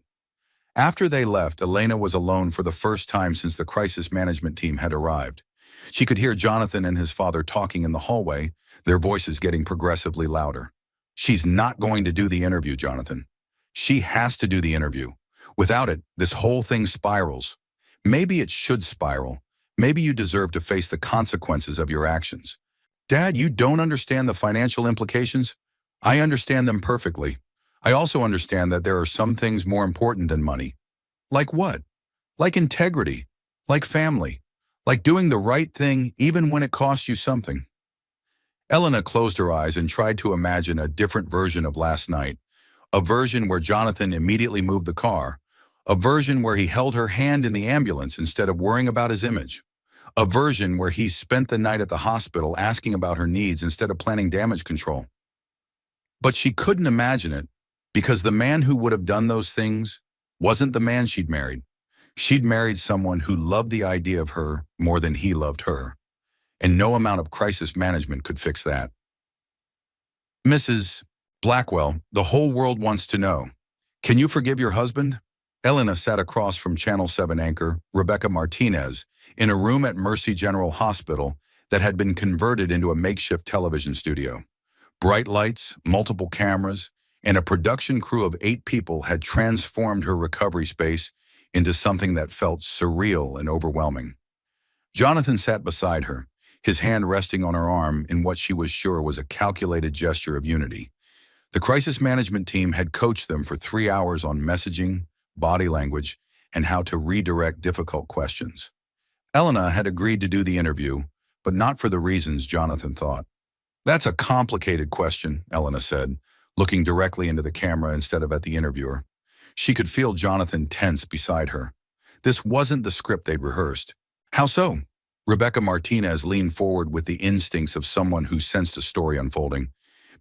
After they left, Elena was alone for the first time since the crisis management team had arrived. She could hear Jonathan and his father talking in the hallway, their voices getting progressively louder. "She's not going to do the interview, Jonathan. She has to do the interview. Without it, this whole thing spirals. Maybe it should spiral. Maybe you deserve to face the consequences of your actions." "Dad, you don't understand the financial implications?" "I understand them perfectly. I also understand that there are some things more important than money." "Like what?" "Like integrity, like family, like doing the right thing even when it costs you something." Elena closed her eyes and tried to imagine a different version of last night, a version where Jonathan immediately moved the car, a version where he held her hand in the ambulance instead of worrying about his image, a version where he spent the night at the hospital asking about her needs instead of planning damage control. But she couldn't imagine it because the man who would have done those things wasn't the man she'd married. She'd married someone who loved the idea of her more than he loved her, and no amount of crisis management could fix that. "Mrs. Blackwell, the whole world wants to know. Can you forgive your husband?" Elena sat across from Channel 7 anchor Rebecca Martinez in a room at Mercy General Hospital that had been converted into a makeshift television studio. Bright lights, multiple cameras, and a production crew of 8 people had transformed her recovery space into something that felt surreal and overwhelming. Jonathan sat beside her, his hand resting on her arm in what she was sure was a calculated gesture of unity. The crisis management team had coached them for 3 hours on messaging, body language, and how to redirect difficult questions. Elena had agreed to do the interview, but not for the reasons Jonathan thought. "That's a complicated question," Elena said, looking directly into the camera instead of at the interviewer. She could feel Jonathan tense beside her. This wasn't the script they'd rehearsed. "How so?" Rebecca Martinez leaned forward with the instincts of someone who sensed a story unfolding.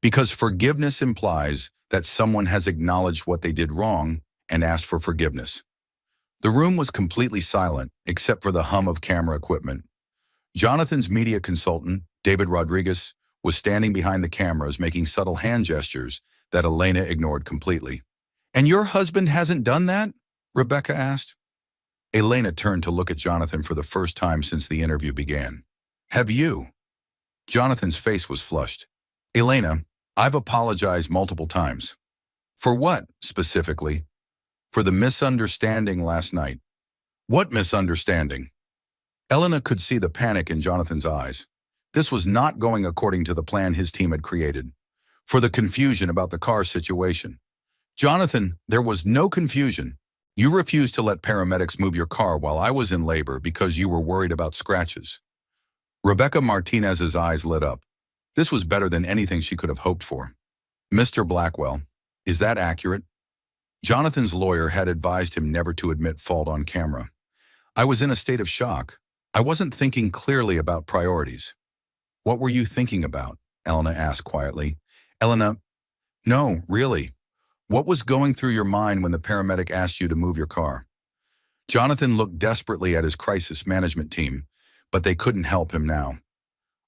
"Because forgiveness implies that someone has acknowledged what they did wrong and asked for forgiveness." The room was completely silent, except for the hum of camera equipment. Jonathan's media consultant, David Rodriguez, was standing behind the cameras making subtle hand gestures that Elena ignored completely. "And your husband hasn't done that?" Rebecca asked. Elena turned to look at Jonathan for the first time since the interview began. "Have you?" Jonathan's face was flushed. "Elena, I've apologized multiple times." "For what, specifically?" "For the misunderstanding last night." "What misunderstanding?" Elena could see the panic in Jonathan's eyes. This was not going according to the plan his team had created. "For the confusion about the car situation." "Jonathan, there was no confusion. You refused to let paramedics move your car while I was in labor because you were worried about scratches." Rebecca Martinez's eyes lit up. This was better than anything she could have hoped for. "Mr. Blackwell, is that accurate?" Jonathan's lawyer had advised him never to admit fault on camera. "I was in a state of shock. I wasn't thinking clearly about priorities." "What were you thinking about?" Elena asked quietly. "Elena, no, really. What was going through your mind when the paramedic asked you to move your car?" Jonathan looked desperately at his crisis management team, but they couldn't help him now.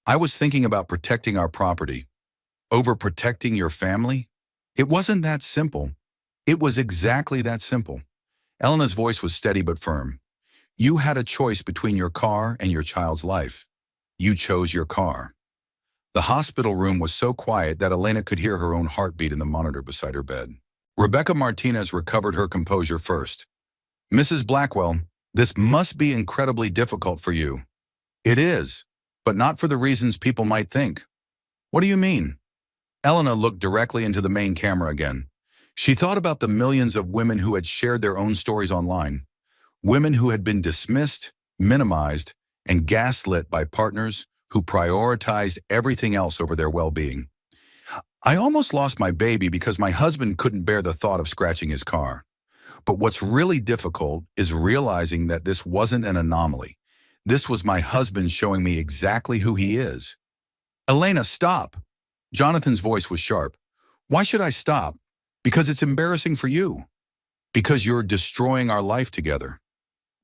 "I was thinking about protecting our property." "Over protecting your family?" "It wasn't that simple." "It was exactly that simple." Elena's voice was steady but firm. "You had a choice between your car and your child's life. You chose your car." The hospital room was so quiet that Elena could hear her own heartbeat in the monitor beside her bed. Rebecca Martinez recovered her composure first. "Mrs. Blackwell, this must be incredibly difficult for you." "It is, but not for the reasons people might think." "What do you mean?" Elena looked directly into the main camera again. She thought about the millions of women who had shared their own stories online. Women who had been dismissed, minimized, and gaslit by partners who prioritized everything else over their well-being. "I almost lost my baby because my husband couldn't bear the thought of scratching his car. But what's really difficult is realizing that this wasn't an anomaly. This was my husband showing me exactly who he is." "Elena, stop!" Jonathan's voice was sharp. Why should I stop? Because it's embarrassing for you. Because you're destroying our life together.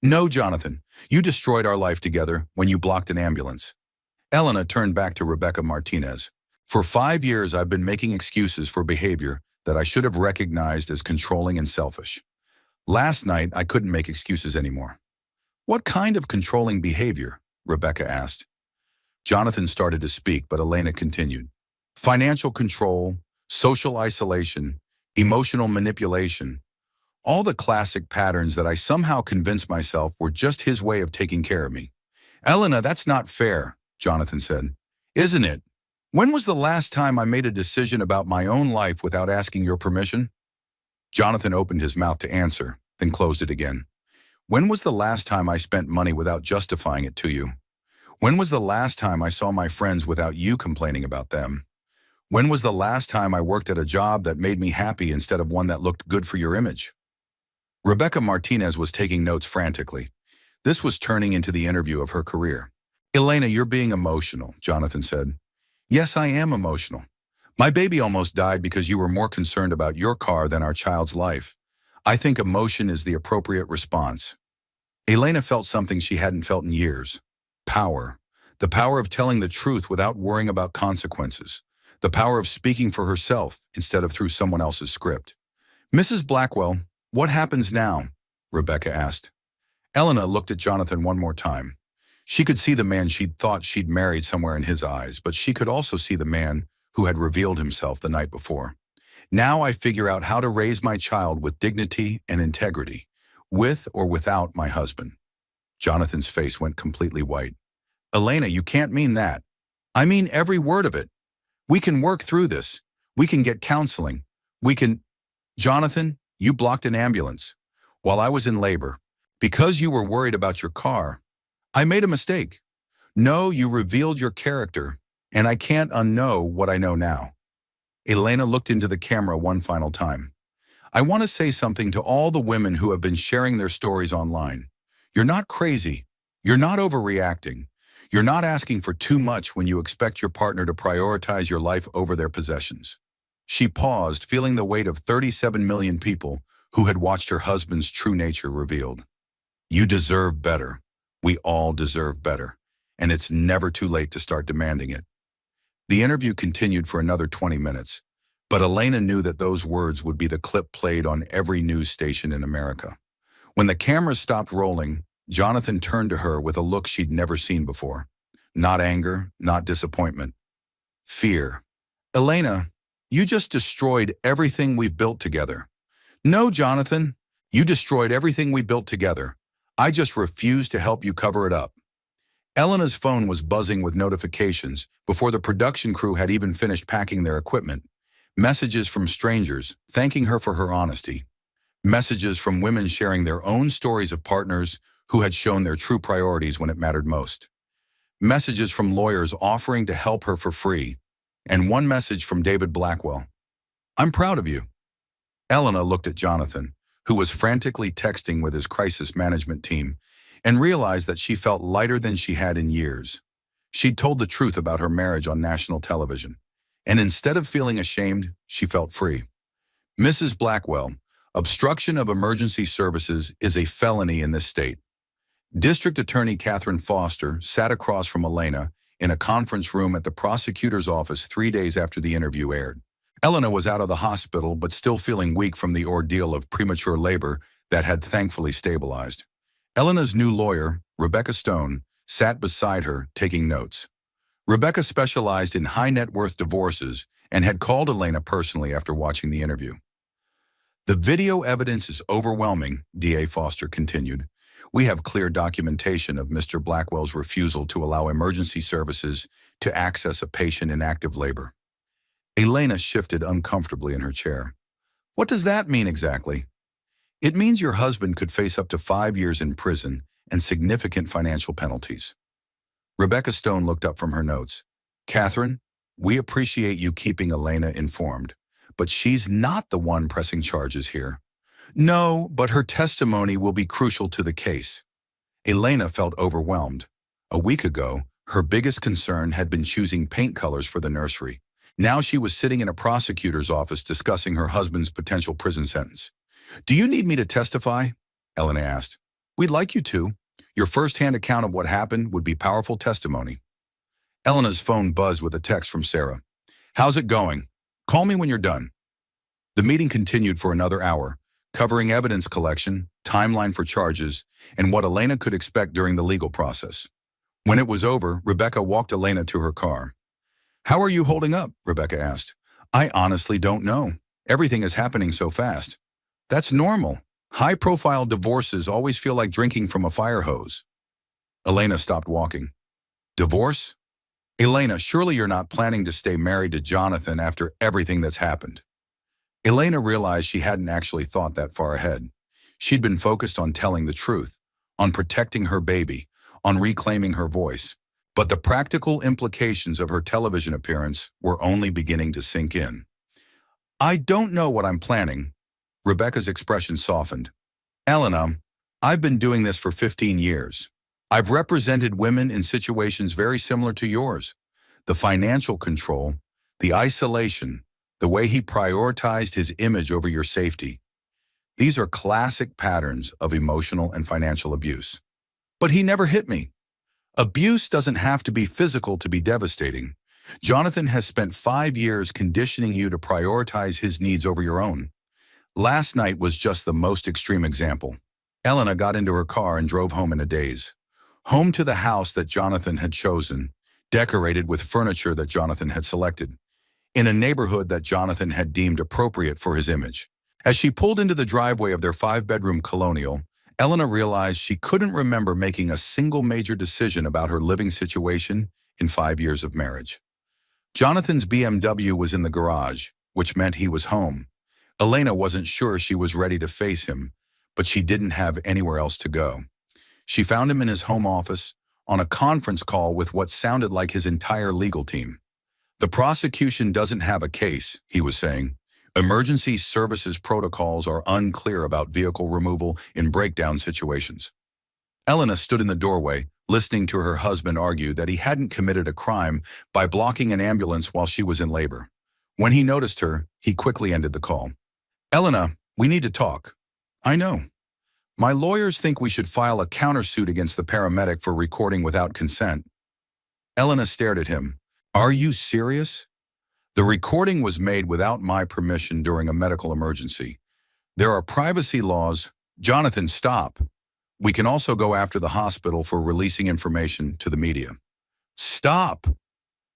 No, Jonathan, you destroyed our life together when you blocked an ambulance. Elena turned back to Rebecca Martinez. For 5 years, I've been making excuses for behavior that I should have recognized as controlling and selfish. Last night, I couldn't make excuses anymore. What kind of controlling behavior? Rebecca asked. Jonathan started to speak, but Elena continued. Financial control, social isolation, emotional manipulation, all the classic patterns that I somehow convinced myself were just his way of taking care of me. Elena, that's not fair, Jonathan said. Isn't it? When was the last time I made a decision about my own life without asking your permission? Jonathan opened his mouth to answer, then closed it again. When was the last time I spent money without justifying it to you? When was the last time I saw my friends without you complaining about them? When was the last time I worked at a job that made me happy instead of one that looked good for your image? Rebecca Martinez was taking notes frantically. This was turning into the interview of her career. Elena, you're being emotional, Jonathan said. Yes, I am emotional. My baby almost died because you were more concerned about your car than our child's life. I think emotion is the appropriate response. Elena felt something she hadn't felt in years. Power. The power of telling the truth without worrying about consequences. The power of speaking for herself instead of through someone else's script. Mrs. Blackwell, what happens now? Rebecca asked. Elena looked at Jonathan one more time. She could see the man she'd thought she'd married somewhere in his eyes, but she could also see the man who had revealed himself the night before. Now I figure out how to raise my child with dignity and integrity, with or without my husband. Jonathan's face went completely white. Elena, you can't mean that. I mean every word of it. We can work through this. We can get counseling. We can... Jonathan, you blocked an ambulance while I was in labor. Because you were worried about your car, I made a mistake. No, you revealed your character, and I can't unknow what I know now. Elena looked into the camera one final time. I want to say something to all the women who have been sharing their stories online. You're not crazy. You're not overreacting. You're not asking for too much when you expect your partner to prioritize your life over their possessions. She paused, feeling the weight of 37 million people who had watched her husband's true nature revealed. You deserve better. We all deserve better. And it's never too late to start demanding it. The interview continued for another 20 minutes, but Elena knew that those words would be the clip played on every news station in America. When the cameras stopped rolling, Jonathan turned to her with a look she'd never seen before. Not anger, not disappointment. Fear. Elena, you just destroyed everything we've built together. No, Jonathan, you destroyed everything we built together. I just refuse to help you cover it up. Elena's phone was buzzing with notifications before the production crew had even finished packing their equipment. Messages from strangers thanking her for her honesty. Messages from women sharing their own stories of partners who had shown their true priorities when it mattered most. Messages from lawyers offering to help her for free. And one message from David Blackwell. I'm proud of you. Elena looked at Jonathan, who was frantically texting with his crisis management team, and realized that she felt lighter than she had in years. She'd told the truth about her marriage on national television, and instead of feeling ashamed, she felt free. Mrs. Blackwell, obstruction of emergency services is a felony in this state. District Attorney Catherine Foster sat across from Elena in a conference room at the prosecutor's office 3 days after the interview aired. Elena was out of the hospital but still feeling weak from the ordeal of premature labor that had thankfully stabilized. Elena's new lawyer, Rebecca Stone, sat beside her taking notes. Rebecca specialized in high-net-worth divorces and had called Elena personally after watching the interview. The video evidence is overwhelming, DA Foster continued. We have clear documentation of Mr. Blackwell's refusal to allow emergency services to access a patient in active labor. Elena shifted uncomfortably in her chair. What does that mean exactly? It means your husband could face up to 5 years in prison and significant financial penalties. Rebecca Stone looked up from her notes. Catherine, we appreciate you keeping Elena informed, but she's not the one pressing charges here. No, but her testimony will be crucial to the case. Elena felt overwhelmed. A week ago, her biggest concern had been choosing paint colors for the nursery. Now she was sitting in a prosecutor's office discussing her husband's potential prison sentence. "Do you need me to testify?" Elena asked. "We'd like you to. Your first-hand account of what happened would be powerful testimony." Elena's phone buzzed with a text from Sarah. "How's it going? Call me when you're done." The meeting continued for another hour, covering evidence collection, timeline for charges, and what Elena could expect during the legal process. When it was over, Rebecca walked Elena to her car. "How are you holding up?" Rebecca asked. "I honestly don't know. Everything is happening so fast." "That's normal. High-profile divorces always feel like drinking from a fire hose." Elena stopped walking. "Divorce? Elena, surely you're not planning to stay married to Jonathan after everything that's happened." Elena realized she hadn't actually thought that far ahead. She'd been focused on telling the truth, on protecting her baby, on reclaiming her voice. But the practical implications of her television appearance were only beginning to sink in. "I don't know what I'm planning." Rebecca's expression softened. "Elena, I've been doing this for 15 years. I've represented women in situations very similar to yours. The financial control, the isolation, the way he prioritized his image over your safety. These are classic patterns of emotional and financial abuse. But he never hit me. Abuse doesn't have to be physical to be devastating. Jonathan has spent 5 years conditioning you to prioritize his needs over your own. Last night was just the most extreme example." Elena got into her car and drove home in a daze. Home to the house that Jonathan had chosen, decorated with furniture that Jonathan had selected, in a neighborhood that Jonathan had deemed appropriate for his image. As she pulled into the driveway of their 5-bedroom colonial, Elena realized she couldn't remember making a single major decision about her living situation in 5 years of marriage. Jonathan's BMW was in the garage, which meant he was home. Elena wasn't sure she was ready to face him, but she didn't have anywhere else to go. She found him in his home office, on a conference call with what sounded like his entire legal team. "The prosecution doesn't have a case," he was saying. "Emergency services protocols are unclear about vehicle removal in breakdown situations." Elena stood in the doorway, listening to her husband argue that he hadn't committed a crime by blocking an ambulance while she was in labor. When he noticed her, he quickly ended the call. "Elena, we need to talk." "I know. My lawyers think we should file a countersuit against the paramedic for recording without consent." Elena stared at him. "Are you serious? The recording was made without my permission during a medical emergency. There are privacy laws." "Jonathan, stop. We can also go after the hospital for releasing information to the media." "Stop!"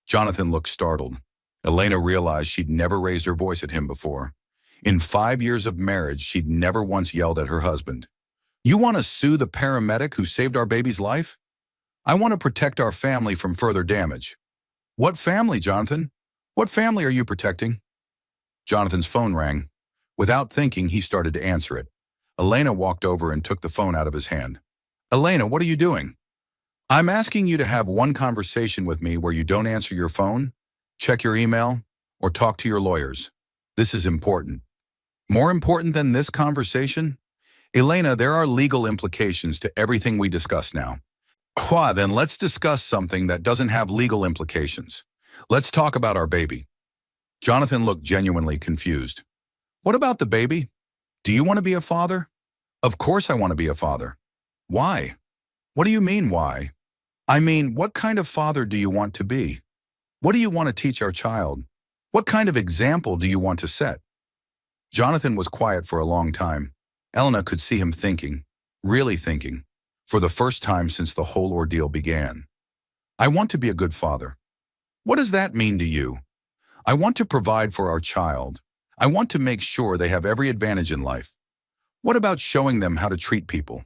Jonathan looked startled. Elena realized she'd never raised her voice at him before. In 5 years of marriage, she'd never once yelled at her husband. "You want to sue the paramedic who saved our baby's life?" "I want to protect our family from further damage." "What family, Jonathan? What family are you protecting?" Jonathan's phone rang. Without thinking, he started to answer it. Elena walked over and took the phone out of his hand. "Elena, what are you doing?" "I'm asking you to have one conversation with me where you don't answer your phone, check your email, or talk to your lawyers. This is important." "More important than this conversation?" "Elena, there are legal implications to everything we discuss now." Then let's discuss something that doesn't have legal implications. Let's talk about our baby." Jonathan looked genuinely confused. "What about the baby? Do you want to be a father?" "Of course I want to be a father." "Why?" "What do you mean, why?" "I mean, what kind of father do you want to be? What do you want to teach our child? What kind of example do you want to set?" Jonathan was quiet for a long time. Elena could see him thinking, really thinking, for the first time since the whole ordeal began. "I want to be a good father." "What does that mean to you?" "I want to provide for our child. I want to make sure they have every advantage in life." "What about showing them how to treat people?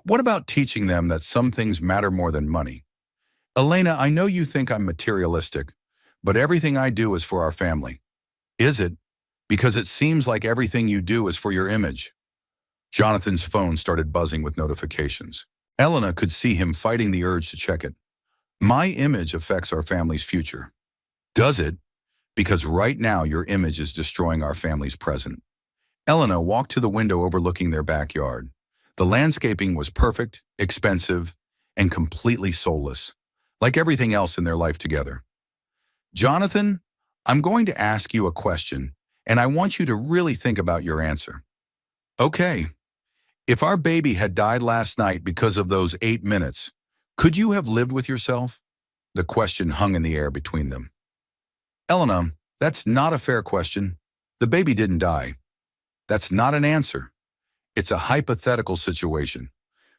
What about teaching them that some things matter more than money?" "Elena, I know you think I'm materialistic, but everything I do is for our family." "Is it? Because it seems like everything you do is for your image." Jonathan's phone started buzzing with notifications. Elena could see him fighting the urge to check it. "My image affects our family's future." "Does it? Because right now your image is destroying our family's present." Elena walked to the window overlooking their backyard. The landscaping was perfect, expensive, and completely soulless, like everything else in their life together. "Jonathan, I'm going to ask you a question, and I want you to really think about your answer. Okay, if our baby had died last night because of those 8 minutes, could you have lived with yourself? The question hung in the air between them. Elena, that's not a fair question. The baby didn't die. That's not an answer. It's a hypothetical situation.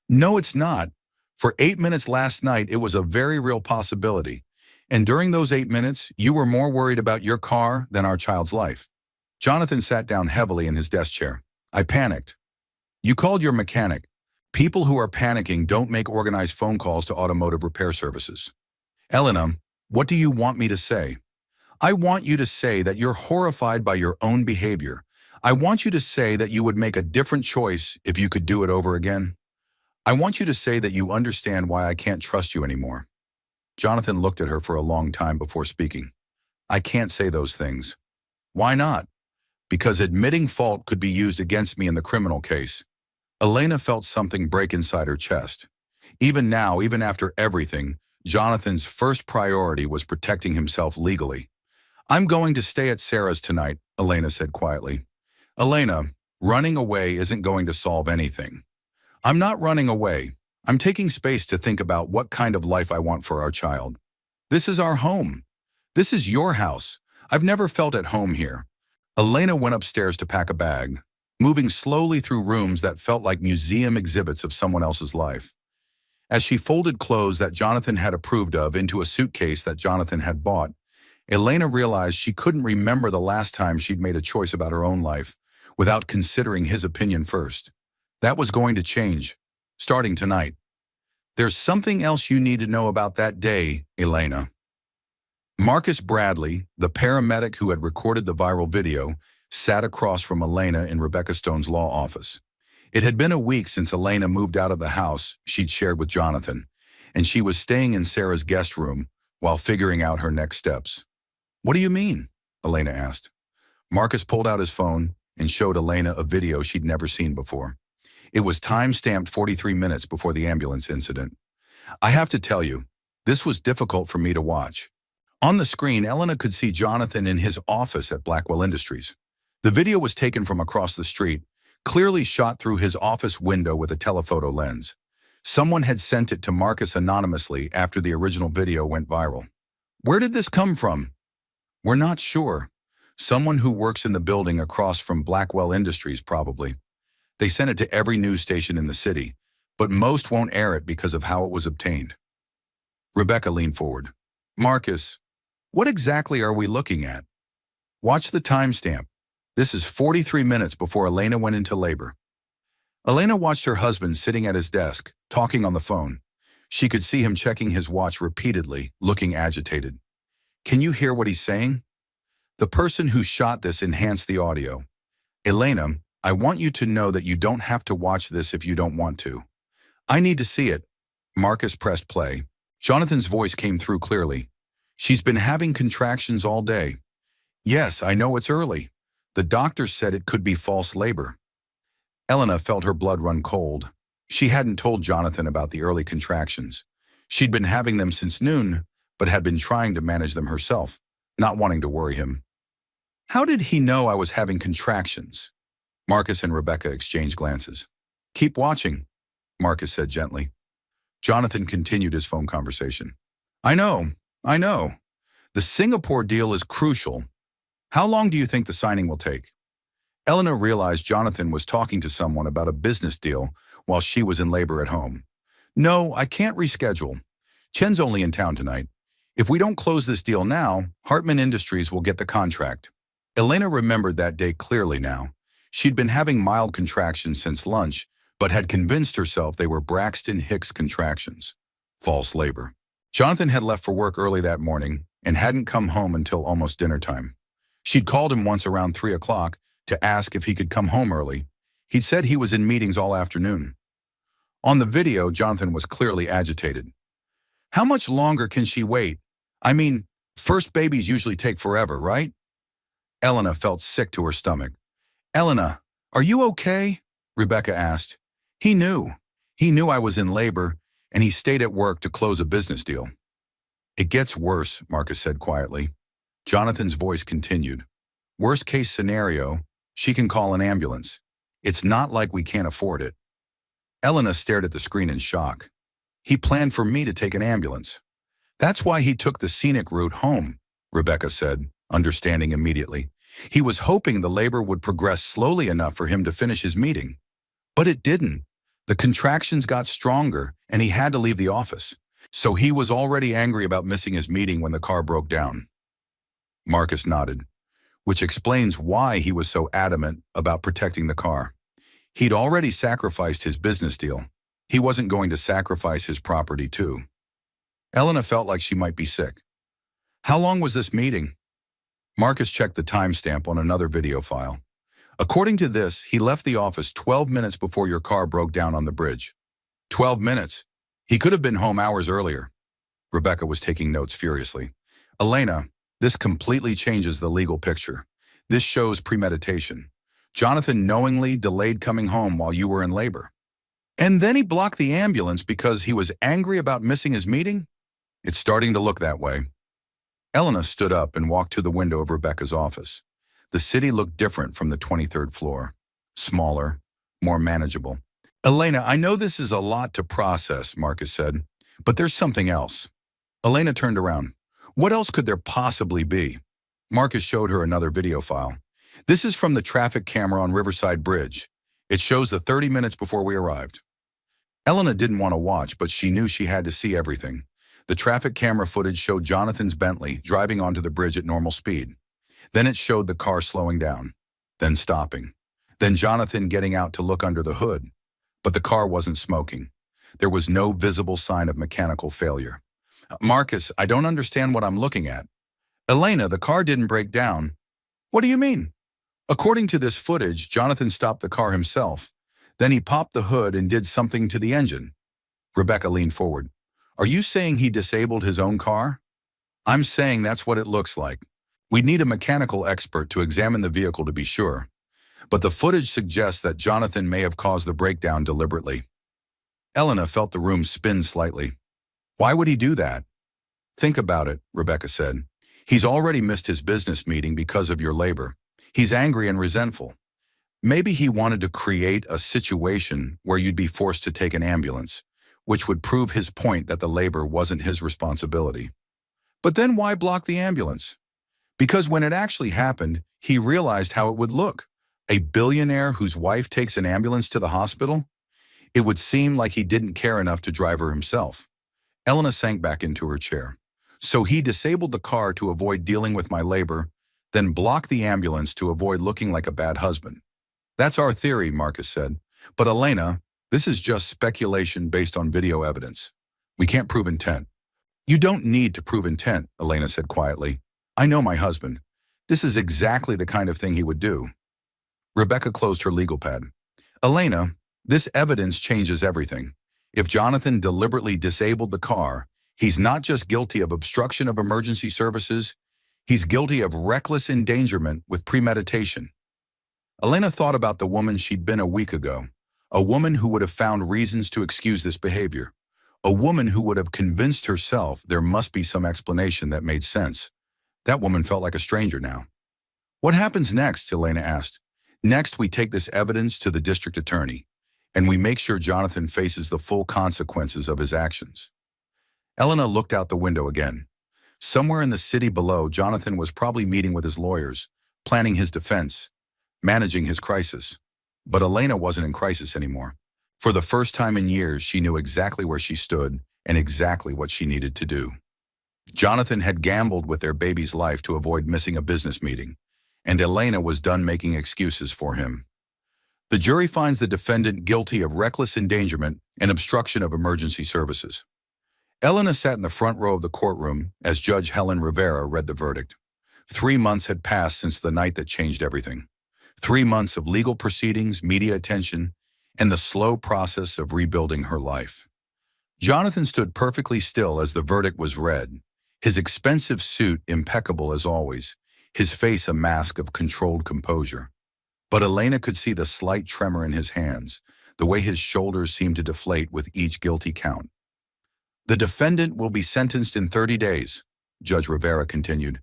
No, it's not. For 8 minutes last night, it was a very real possibility. And during those 8 minutes, you were more worried about your car than our child's life. Jonathan sat down heavily in his desk chair. I panicked. You called your mechanic. People who are panicking don't make organized phone calls to automotive repair services. Elena, what do you want me to say? I want you to say that you're horrified by your own behavior. I want you to say that you would make a different choice if you could do it over again. I want you to say that you understand why I can't trust you anymore. Jonathan looked at her for a long time before speaking. I can't say those things. Why not? Because admitting fault could be used against me in the criminal case. Elena felt something break inside her chest. Even now, even after everything, Jonathan's first priority was protecting himself legally. I'm going to stay at Sarah's tonight, Elena said quietly. Elena, running away isn't going to solve anything. I'm not running away. I'm taking space to think about what kind of life I want for our child. This is our home. This is your house. I've never felt at home here. Elena went upstairs to pack a bag, moving slowly through rooms that felt like museum exhibits of someone else's life. As she folded clothes that Jonathan had approved of into a suitcase that Jonathan had bought, Elena realized she couldn't remember the last time she'd made a choice about her own life without considering his opinion first. That was going to change, starting tonight. There's something else you need to know about that day, Elena. Marcus Bradley, the paramedic who had recorded the viral video, sat across from Elena in Rebecca Stone's law office. It had been a week since Elena moved out of the house she'd shared with Jonathan, and she was staying in Sarah's guest room while figuring out her next steps. What do you mean? Elena asked. Marcus pulled out his phone and showed Elena a video she'd never seen before. It was time-stamped 43 minutes before the ambulance incident. I have to tell you, this was difficult for me to watch. On the screen, Elena could see Jonathan in his office at Blackwell Industries. The video was taken from across the street, clearly shot through his office window with a telephoto lens. Someone had sent it to Marcus anonymously after the original video went viral. Where did this come from? We're not sure. Someone who works in the building across from Blackwell Industries, probably. They sent it to every news station in the city, but most won't air it because of how it was obtained. Rebecca leaned forward. Marcus, what exactly are we looking at? Watch the timestamp. This is 43 minutes before Elena went into labor. Elena watched her husband sitting at his desk, talking on the phone. She could see him checking his watch repeatedly, looking agitated. Can you hear what he's saying? The person who shot this enhanced the audio. Elena, I want you to know that you don't have to watch this if you don't want to. I need to see it. Marcus pressed play. Jonathan's voice came through clearly. She's been having contractions all day. Yes, I know it's early. The doctor said it could be false labor. Elena felt her blood run cold. She hadn't told Jonathan about the early contractions. She'd been having them since noon, but had been trying to manage them herself, not wanting to worry him. How did he know I was having contractions? Marcus and Rebecca exchanged glances. Keep watching, Marcus said gently. Jonathan continued his phone conversation. I know. The Singapore deal is crucial. How long do you think the signing will take? Elena realized Jonathan was talking to someone about a business deal while she was in labor at home. No, I can't reschedule. Chen's only in town tonight. If we don't close this deal now, Hartman Industries will get the contract. Elena remembered that day clearly now. She'd been having mild contractions since lunch, but had convinced herself they were Braxton Hicks contractions. False labor. Jonathan had left for work early that morning and hadn't come home until almost dinner time. She'd called him once around 3 o'clock to ask if he could come home early. He'd said he was in meetings all afternoon. On the video, Jonathan was clearly agitated. How much longer can she wait? I mean, first babies usually take forever, right? Elena felt sick to her stomach. Elena, are you okay? Rebecca asked. He knew. He knew I was in labor, and he stayed at work to close a business deal. It gets worse, Marcus said quietly. Jonathan's voice continued. Worst case scenario, she can call an ambulance. It's not like we can't afford it. Elena stared at the screen in shock. He planned for me to take an ambulance. That's why he took the scenic route home, Rebecca said, understanding immediately. He was hoping the labor would progress slowly enough for him to finish his meeting. But it didn't. The contractions got stronger, and he had to leave the office. So he was already angry about missing his meeting when the car broke down. Marcus nodded, which explains why he was so adamant about protecting the car. He'd already sacrificed his business deal. He wasn't going to sacrifice his property too. Elena felt like she might be sick. How long was this meeting? Marcus checked the timestamp on another video file. According to this, he left the office 12 minutes before your car broke down on the bridge. 12 minutes? He could have been home hours earlier. Rebecca was taking notes furiously. Elena, this completely changes the legal picture. This shows premeditation. Jonathan knowingly delayed coming home while you were in labor. And then he blocked the ambulance because he was angry about missing his meeting? It's starting to look that way. Elena stood up and walked to the window of Rebecca's office. The city looked different from the 23rd floor. Smaller, more manageable. Elena, I know this is a lot to process, Marcus said, but there's something else. Elena turned around. What else could there possibly be? Marcus showed her another video file. This is from the traffic camera on Riverside Bridge. It shows the 30 minutes before we arrived. Elena didn't want to watch, but she knew she had to see everything. The traffic camera footage showed Jonathan's Bentley driving onto the bridge at normal speed. Then it showed the car slowing down, then stopping. Then Jonathan getting out to look under the hood. But the car wasn't smoking. There was no visible sign of mechanical failure. Marcus, I don't understand what I'm looking at. Elena, the car didn't break down. What do you mean? According to this footage, Jonathan stopped the car himself. Then he popped the hood and did something to the engine. Rebecca leaned forward. Are you saying he disabled his own car? I'm saying that's what it looks like. We'd need a mechanical expert to examine the vehicle to be sure. But the footage suggests that Jonathan may have caused the breakdown deliberately. Elena felt the room spin slightly. Why would he do that? Think about it, Rebecca said. He's already missed his business meeting because of your labor. He's angry and resentful. Maybe he wanted to create a situation where you'd be forced to take an ambulance, which would prove his point that the labor wasn't his responsibility. But then why block the ambulance? Because when it actually happened, he realized how it would look. A billionaire whose wife takes an ambulance to the hospital? It would seem like he didn't care enough to drive her himself. Elena sank back into her chair. So he disabled the car to avoid dealing with my labor, then blocked the ambulance to avoid looking like a bad husband. That's our theory, Marcus said. But Elena, this is just speculation based on video evidence. We can't prove intent. You don't need to prove intent, Elena said quietly. I know my husband. This is exactly the kind of thing he would do. Rebecca closed her legal pad. Elena, this evidence changes everything. If Jonathan deliberately disabled the car, he's not just guilty of obstruction of emergency services, he's guilty of reckless endangerment with premeditation. Elena thought about the woman she'd been a week ago, a woman who would have found reasons to excuse this behavior, a woman who would have convinced herself there must be some explanation that made sense. That woman felt like a stranger now. What happens next? Elena asked. Next, we take this evidence to the district attorney, and we make sure Jonathan faces the full consequences of his actions. Elena looked out the window again. Somewhere in the city below, Jonathan was probably meeting with his lawyers, planning his defense, managing his crisis. But Elena wasn't in crisis anymore. For the first time in years, she knew exactly where she stood and exactly what she needed to do. Jonathan had gambled with their baby's life to avoid missing a business meeting, and Elena was done making excuses for him. The jury finds the defendant guilty of reckless endangerment and obstruction of emergency services. Elena sat in the front row of the courtroom as Judge Helen Rivera read the verdict. 3 months had passed since the night that changed everything. 3 months of legal proceedings, media attention, and the slow process of rebuilding her life. Jonathan stood perfectly still as the verdict was read, his expensive suit impeccable as always, his face a mask of controlled composure. But Elena could see the slight tremor in his hands, the way his shoulders seemed to deflate with each guilty count. The defendant will be sentenced in 30 days, Judge Rivera continued.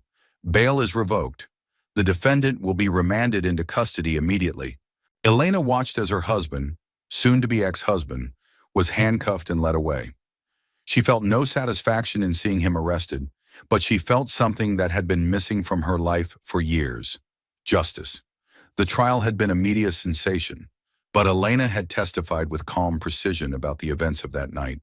Bail is revoked. The defendant will be remanded into custody immediately. Elena watched as her husband, soon-to-be ex-husband, was handcuffed and led away. She felt no satisfaction in seeing him arrested, but she felt something that had been missing from her life for years: justice. The trial had been a media sensation, but Elena had testified with calm precision about the events of that night.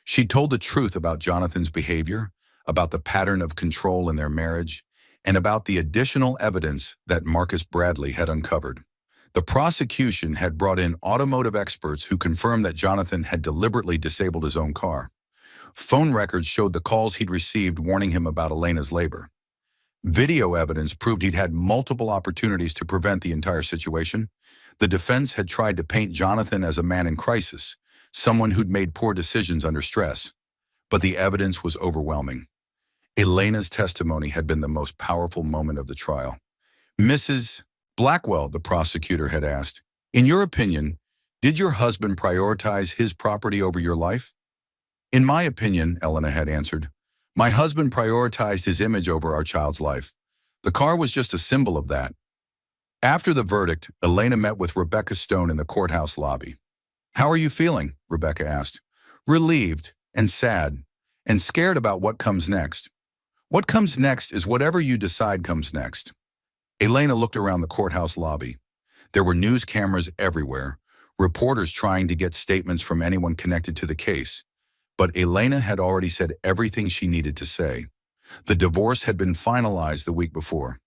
She told the truth about Jonathan's behavior, about the pattern of control in their marriage, and about the additional evidence that Marcus Bradley had uncovered. The prosecution had brought in automotive experts who confirmed that Jonathan had deliberately disabled his own car. Phone records showed the calls he'd received warning him about Elena's labor. Video evidence proved he'd had multiple opportunities to prevent the entire situation. The defense had tried to paint Jonathan as a man in crisis, someone who'd made poor decisions under stress. But the evidence was overwhelming. Elena's testimony had been the most powerful moment of the trial. "Mrs. Blackwell," the prosecutor had asked, "in your opinion, did your husband prioritize his property over your life?" "In my opinion," Elena had answered, "my husband prioritized his image over our child's life. The car was just a symbol of that." After the verdict, Elena met with Rebecca Stone in the courthouse lobby. "How are you feeling?" Rebecca asked. "Relieved and sad and scared about what comes next." "What comes next is whatever you decide comes next." Elena looked around the courthouse lobby. There were news cameras everywhere, reporters trying to get statements from anyone connected to the case. But Elena had already said everything she needed to say. The divorce had been finalized the week before.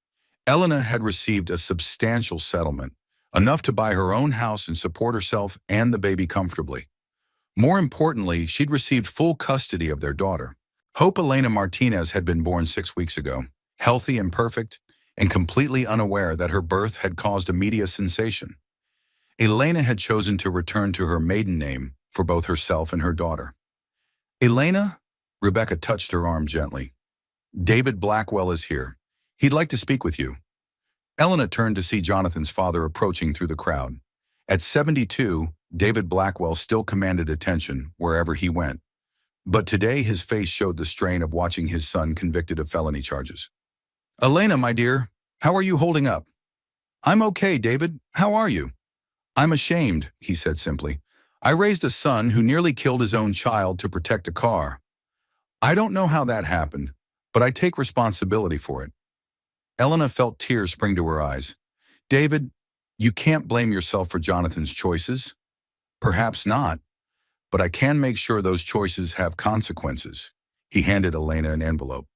Elena had received a substantial settlement, enough to buy her own house and support herself and the baby comfortably. More importantly, she'd received full custody of their daughter. Hope Elena Martinez had been born 6 weeks ago, healthy and perfect, and completely unaware that her birth had caused a media sensation. Elena had chosen to return to her maiden name for both herself and her daughter. "Elena?" Rebecca touched her arm gently. "David Blackwell is here. He'd like to speak with you." Elena turned to see Jonathan's father approaching through the crowd. At 72, David Blackwell still commanded attention wherever he went. But today his face showed the strain of watching his son convicted of felony charges. "Elena, my dear, how are you holding up?" "I'm okay, David. How are you?" "I'm ashamed," he said simply. "I raised a son who nearly killed his own child to protect a car. I don't know how that happened, but I take responsibility for it." Elena felt tears spring to her eyes. "David, you can't blame yourself for Jonathan's choices." "Perhaps not, but I can make sure those choices have consequences." He handed Elena an envelope.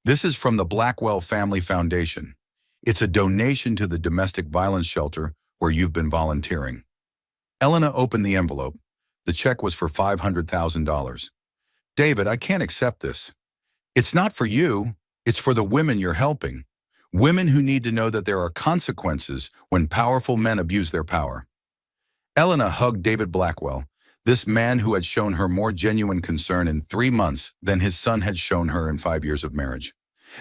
"This is from the Blackwell Family Foundation. It's a donation to the domestic violence shelter where you've been volunteering." Elena opened the envelope. The check was for $500,000. "David, I can't accept this. It's not for you. It's for the women you're helping. Women who need to know that there are consequences when powerful men abuse their power." Elena hugged David Blackwell, this man who had shown her more genuine concern in 3 months than his son had shown her in 5 years of marriage.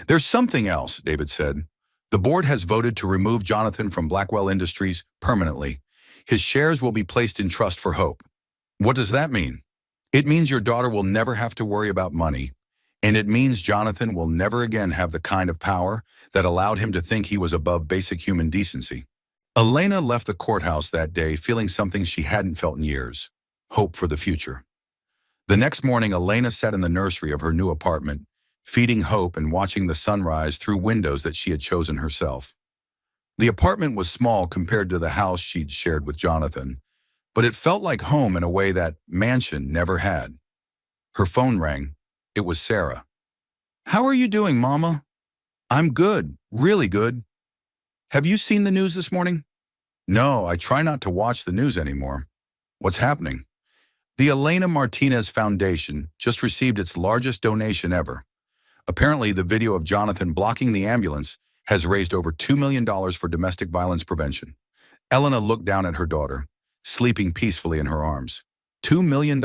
"There's something else," David said. "The board has voted to remove Jonathan from Blackwell Industries permanently. His shares will be placed in trust for Hope." "What does that mean?" "It means your daughter will never have to worry about money, and it means Jonathan will never again have the kind of power that allowed him to think he was above basic human decency." Elena left the courthouse that day feeling something she hadn't felt in years: hope for the future. The next morning, Elena sat in the nursery of her new apartment, feeding hope and watching the sunrise through windows that she had chosen herself. The apartment was small compared to the house she'd shared with Jonathan, but it felt like home in a way that mansion never had. Her phone rang. It was Sarah. "How are you doing, Mama?" "I'm good, really good." "Have you seen the news this morning?" "No, I try not to watch the news anymore." "What's happening?" "The Elena Martinez Foundation just received its largest donation ever. Apparently, the video of Jonathan blocking the ambulance has raised over $2 million for domestic violence prevention." Elena looked down at her daughter, sleeping peacefully in her arms. $2 million?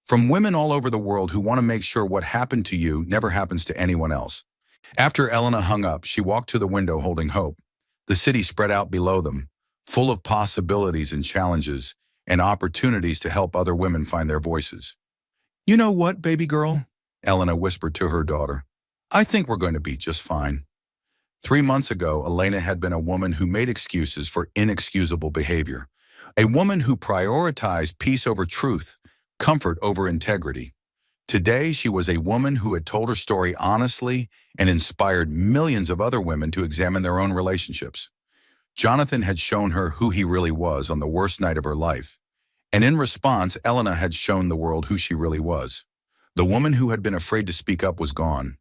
From women all over the world who want to make sure what happened to you never happens to anyone else. After Elena hung up, she walked to the window holding hope. The city spread out below them, full of possibilities and challenges and opportunities to help other women find their voices. "You know what, baby girl?" Elena whispered to her daughter. "I think we're going to be just fine." 3 months ago, Elena had been a woman who made excuses for inexcusable behavior, a woman who prioritized peace over truth, comfort over integrity. Today, she was a woman who had told her story honestly and inspired millions of other women to examine their own relationships. Jonathan had shown her who he really was on the worst night of her life, and in response, Elena had shown the world who she really was. The woman who had been afraid to speak up was gone.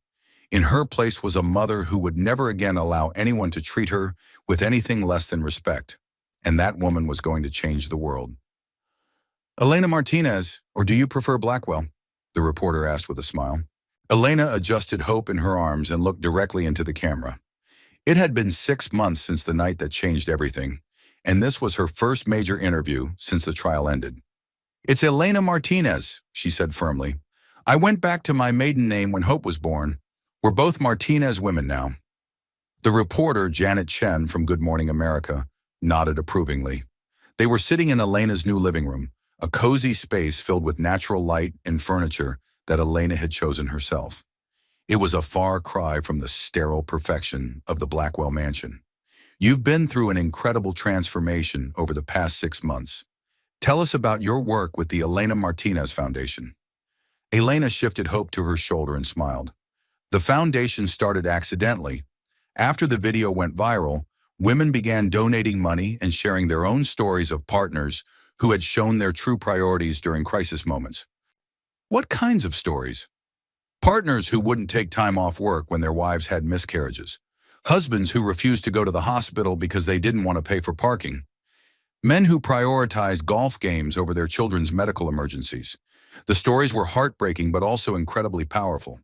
In her place was a mother who would never again allow anyone to treat her with anything less than respect. And that woman was going to change the world. Elena Martinez, or do you prefer Blackwell? The reporter asked with a smile. Elena adjusted hope in her arms and looked directly into the camera. It had been 6 months since the night that changed everything, and this was her first major interview since the trial ended. It's Elena Martinez, she said firmly. I went back to my maiden name when Hope was born. We're both Martinez women now. The reporter, Janet Chen from Good Morning America, nodded approvingly. They were sitting in Elena's new living room, a cozy space filled with natural light and furniture that Elena had chosen herself. It was a far cry from the sterile perfection of the Blackwell mansion. You've been through an incredible transformation over the past 6 months. Tell us about your work with the Elena Martinez Foundation. Elena shifted hope to her shoulder and smiled. The foundation started accidentally. After the video went viral, women began donating money and sharing their own stories of partners who had shown their true priorities during crisis moments. What kinds of stories? Partners who wouldn't take time off work when their wives had miscarriages. Husbands who refused to go to the hospital because they didn't want to pay for parking. Men who prioritized golf games over their children's medical emergencies. The stories were heartbreaking but also incredibly powerful.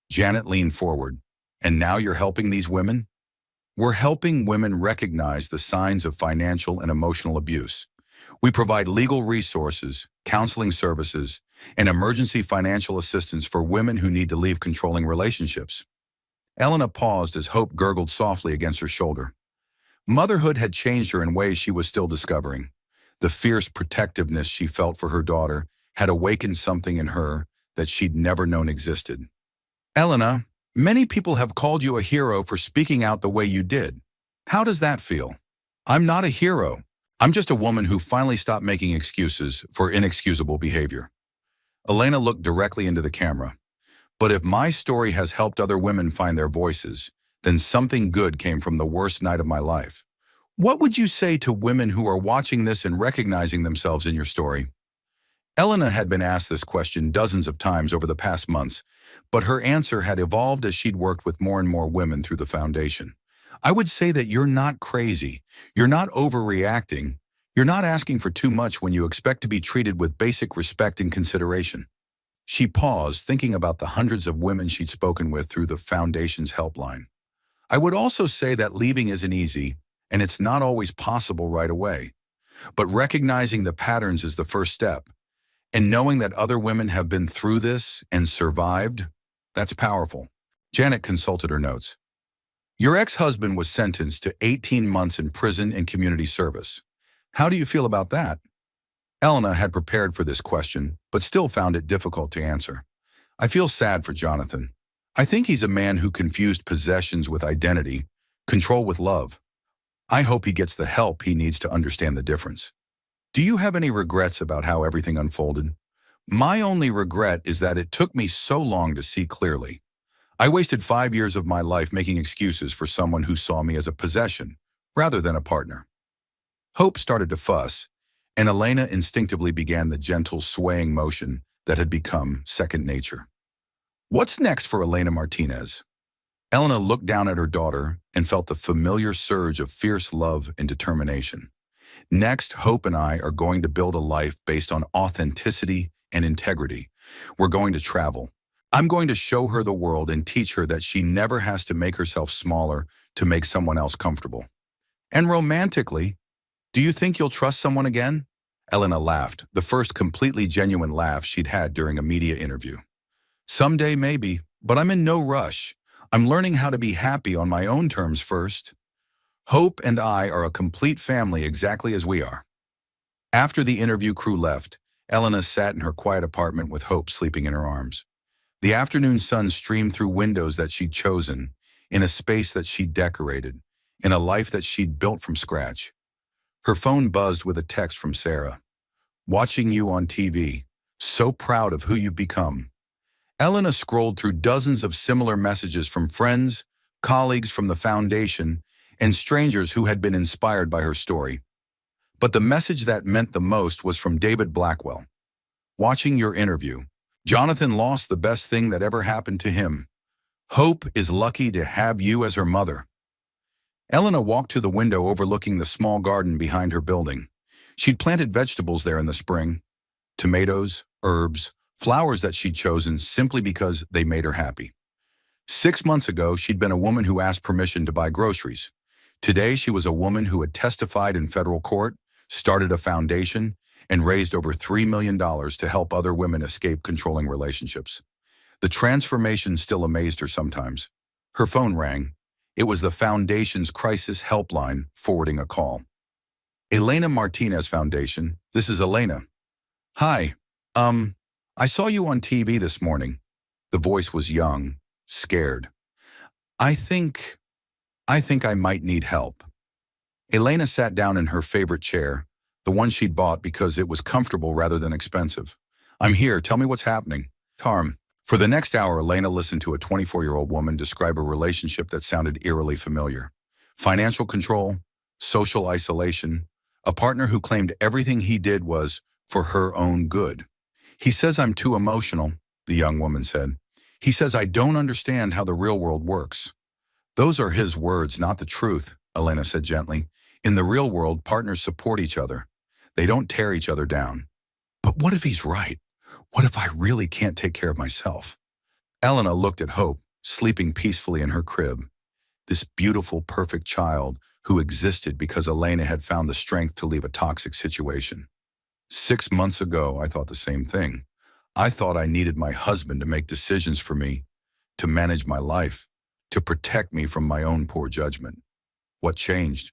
Janet leaned forward. And now you're helping these women? We're helping women recognize the signs of financial and emotional abuse. We provide legal resources, counseling services, and emergency financial assistance for women who need to leave controlling relationships. Elena paused as Hope gurgled softly against her shoulder. Motherhood had changed her in ways she was still discovering. The fierce protectiveness she felt for her daughter had awakened something in her that she'd never known existed. Elena, many people have called you a hero for speaking out the way you did. How does that feel? I'm not a hero. I'm just a woman who finally stopped making excuses for inexcusable behavior. Elena looked directly into the camera. But if my story has helped other women find their voices, then something good came from the worst night of my life. What would you say to women who are watching this and recognizing themselves in your story? Elena had been asked this question dozens of times over the past months, but her answer had evolved as she'd worked with more and more women through the foundation. I would say that you're not crazy. You're not overreacting. You're not asking for too much when you expect to be treated with basic respect and consideration. She paused, thinking about the hundreds of women she'd spoken with through the foundation's helpline. I would also say that leaving isn't easy, and it's not always possible right away. But recognizing the patterns is the first step. And knowing that other women have been through this and survived, that's powerful. Janet consulted her notes. Your ex-husband was sentenced to 18 months in prison and community service. How do you feel about that? Elena had prepared for this question, but still found it difficult to answer. I feel sad for Jonathan. I think he's a man who confused possessions with identity, control with love. I hope he gets the help he needs to understand the difference. Do you have any regrets about how everything unfolded? My only regret is that it took me so long to see clearly. I wasted 5 years of my life making excuses for someone who saw me as a possession, rather than a partner. Hope started to fuss, and Elena instinctively began the gentle swaying motion that had become second nature. What's next for Elena Martinez? Elena looked down at her daughter and felt the familiar surge of fierce love and determination. Next, Hope and I are going to build a life based on authenticity and integrity. We're going to travel. I'm going to show her the world and teach her that she never has to make herself smaller to make someone else comfortable. And romantically, do you think you'll trust someone again? Elena laughed, the first completely genuine laugh she'd had during a media interview. Someday maybe, but I'm in no rush. I'm learning how to be happy on my own terms first. Hope and I are a complete family exactly as we are. After the interview crew left, Elena sat in her quiet apartment with Hope sleeping in her arms. The afternoon sun streamed through windows that she'd chosen, in a space that she'd decorated, in a life that she'd built from scratch. Her phone buzzed with a text from Sarah. Watching you on TV. So proud of who you've become. Elena scrolled through dozens of similar messages from friends, colleagues from the foundation, and strangers who had been inspired by her story. But the message that meant the most was from David Blackwell. Watching your interview. Jonathan lost the best thing that ever happened to him. Hope is lucky to have you as her mother. Elena walked to the window overlooking the small garden behind her building. She'd planted vegetables there in the spring. Tomatoes, herbs, flowers that she'd chosen simply because they made her happy. 6 months ago, she'd been a woman who asked permission to buy groceries. Today, she was a woman who had testified in federal court, started a foundation, and raised over $3 million to help other women escape controlling relationships. The transformation still amazed her sometimes. Her phone rang. It was the foundation's crisis helpline forwarding a call. Elena Martinez Foundation, this is Elena. Hi, I saw you on TV this morning. The voice was young, scared. I think I might need help. Elena sat down in her favorite chair, the one she'd bought because it was comfortable rather than expensive. I'm here, tell me what's happening. Harm. For the next hour, Elena listened to a 24-year-old woman describe a relationship that sounded eerily familiar. Financial control, social isolation, a partner who claimed everything he did was for her own good. He says I'm too emotional, the young woman said. He says I don't understand how the real world works. Those are his words, not the truth, Elena said gently. In the real world, partners support each other. They don't tear each other down. But what if he's right? What if I really can't take care of myself? Elena looked at Hope, sleeping peacefully in her crib. This beautiful, perfect child who existed because Elena had found the strength to leave a toxic situation. 6 months ago, I thought the same thing. I thought I needed my husband to make decisions for me, to manage my life, to protect me from my own poor judgment. What changed?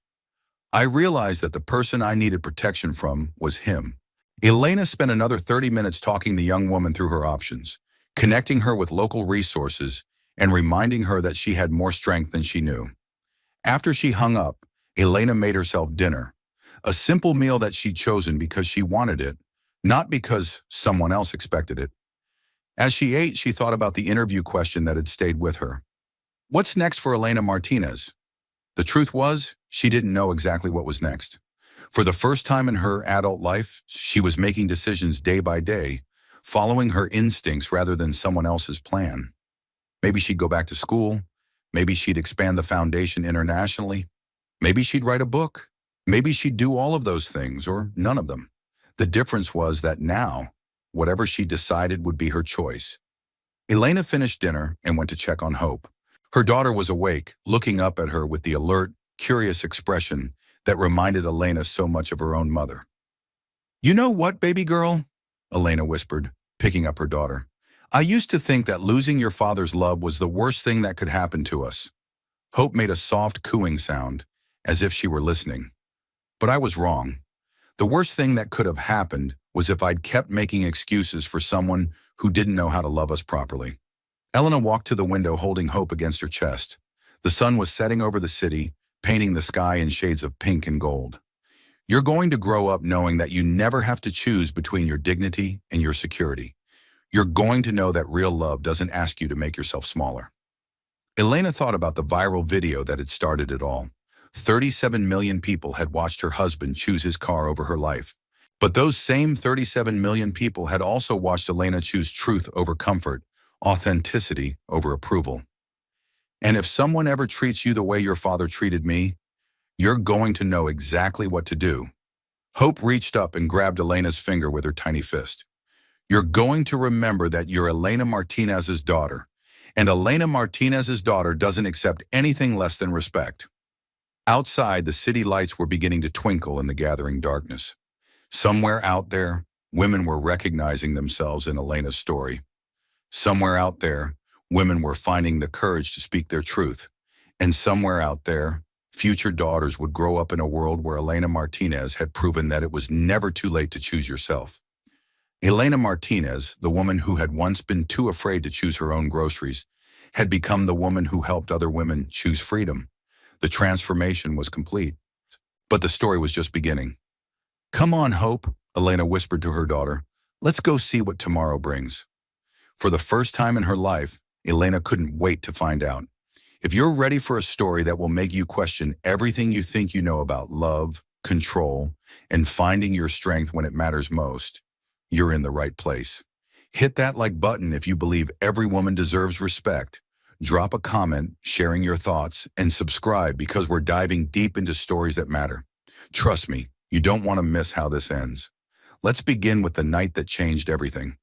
I realized that the person I needed protection from was him. Elena spent another 30 minutes talking the young woman through her options, connecting her with local resources and reminding her that she had more strength than she knew. After she hung up, Elena made herself dinner, a simple meal that she'd chosen because she wanted it, not because someone else expected it. As she ate, she thought about the interview question that had stayed with her. What's next for Elena Martinez? The truth was, she didn't know exactly what was next. For the first time in her adult life, she was making decisions day by day, following her instincts rather than someone else's plan. Maybe she'd go back to school. Maybe she'd expand the foundation internationally. Maybe she'd write a book. Maybe she'd do all of those things, or none of them. The difference was that now, whatever she decided would be her choice. Elena finished dinner and went to check on Hope. Her daughter was awake, looking up at her with the alert, curious expression that reminded Elena so much of her own mother. You know what, baby girl? Elena whispered, picking up her daughter. I used to think that losing your father's love was the worst thing that could happen to us. Hope made a soft cooing sound, as if she were listening. But I was wrong. The worst thing that could have happened was if I'd kept making excuses for someone who didn't know how to love us properly. Elena walked to the window holding Hope against her chest. The sun was setting over the city, painting the sky in shades of pink and gold. You're going to grow up knowing that you never have to choose between your dignity and your security. You're going to know that real love doesn't ask you to make yourself smaller. Elena thought about the viral video that had started it all. 37 million people had watched her husband choose his car over her life. But those same 37 million people had also watched Elena choose truth over comfort, authenticity over approval. And if someone ever treats you the way your father treated me, you're going to know exactly what to do. Hope reached up and grabbed Elena's finger with her tiny fist. You're going to remember that you're Elena Martinez's daughter, and Elena Martinez's daughter doesn't accept anything less than respect. Outside, the city lights were beginning to twinkle in the gathering darkness. Somewhere out there, women were recognizing themselves in Elena's story. Somewhere out there, women were finding the courage to speak their truth. And somewhere out there, future daughters would grow up in a world where Elena Martinez had proven that it was never too late to choose yourself. Elena Martinez, the woman who had once been too afraid to choose her own groceries, had become the woman who helped other women choose freedom. The transformation was complete. But the story was just beginning. "Come on, Hope," Elena whispered to her daughter. "Let's go see what tomorrow brings." For the first time in her life, Elena couldn't wait to find out. If you're ready for a story that will make you question everything you think you know about love, control, and finding your strength when it matters most, you're in the right place. Hit that like button if you believe every woman deserves respect. Drop a comment sharing your thoughts and subscribe because we're diving deep into stories that matter. Trust me, you don't want to miss how this ends. Let's begin with the night that changed everything.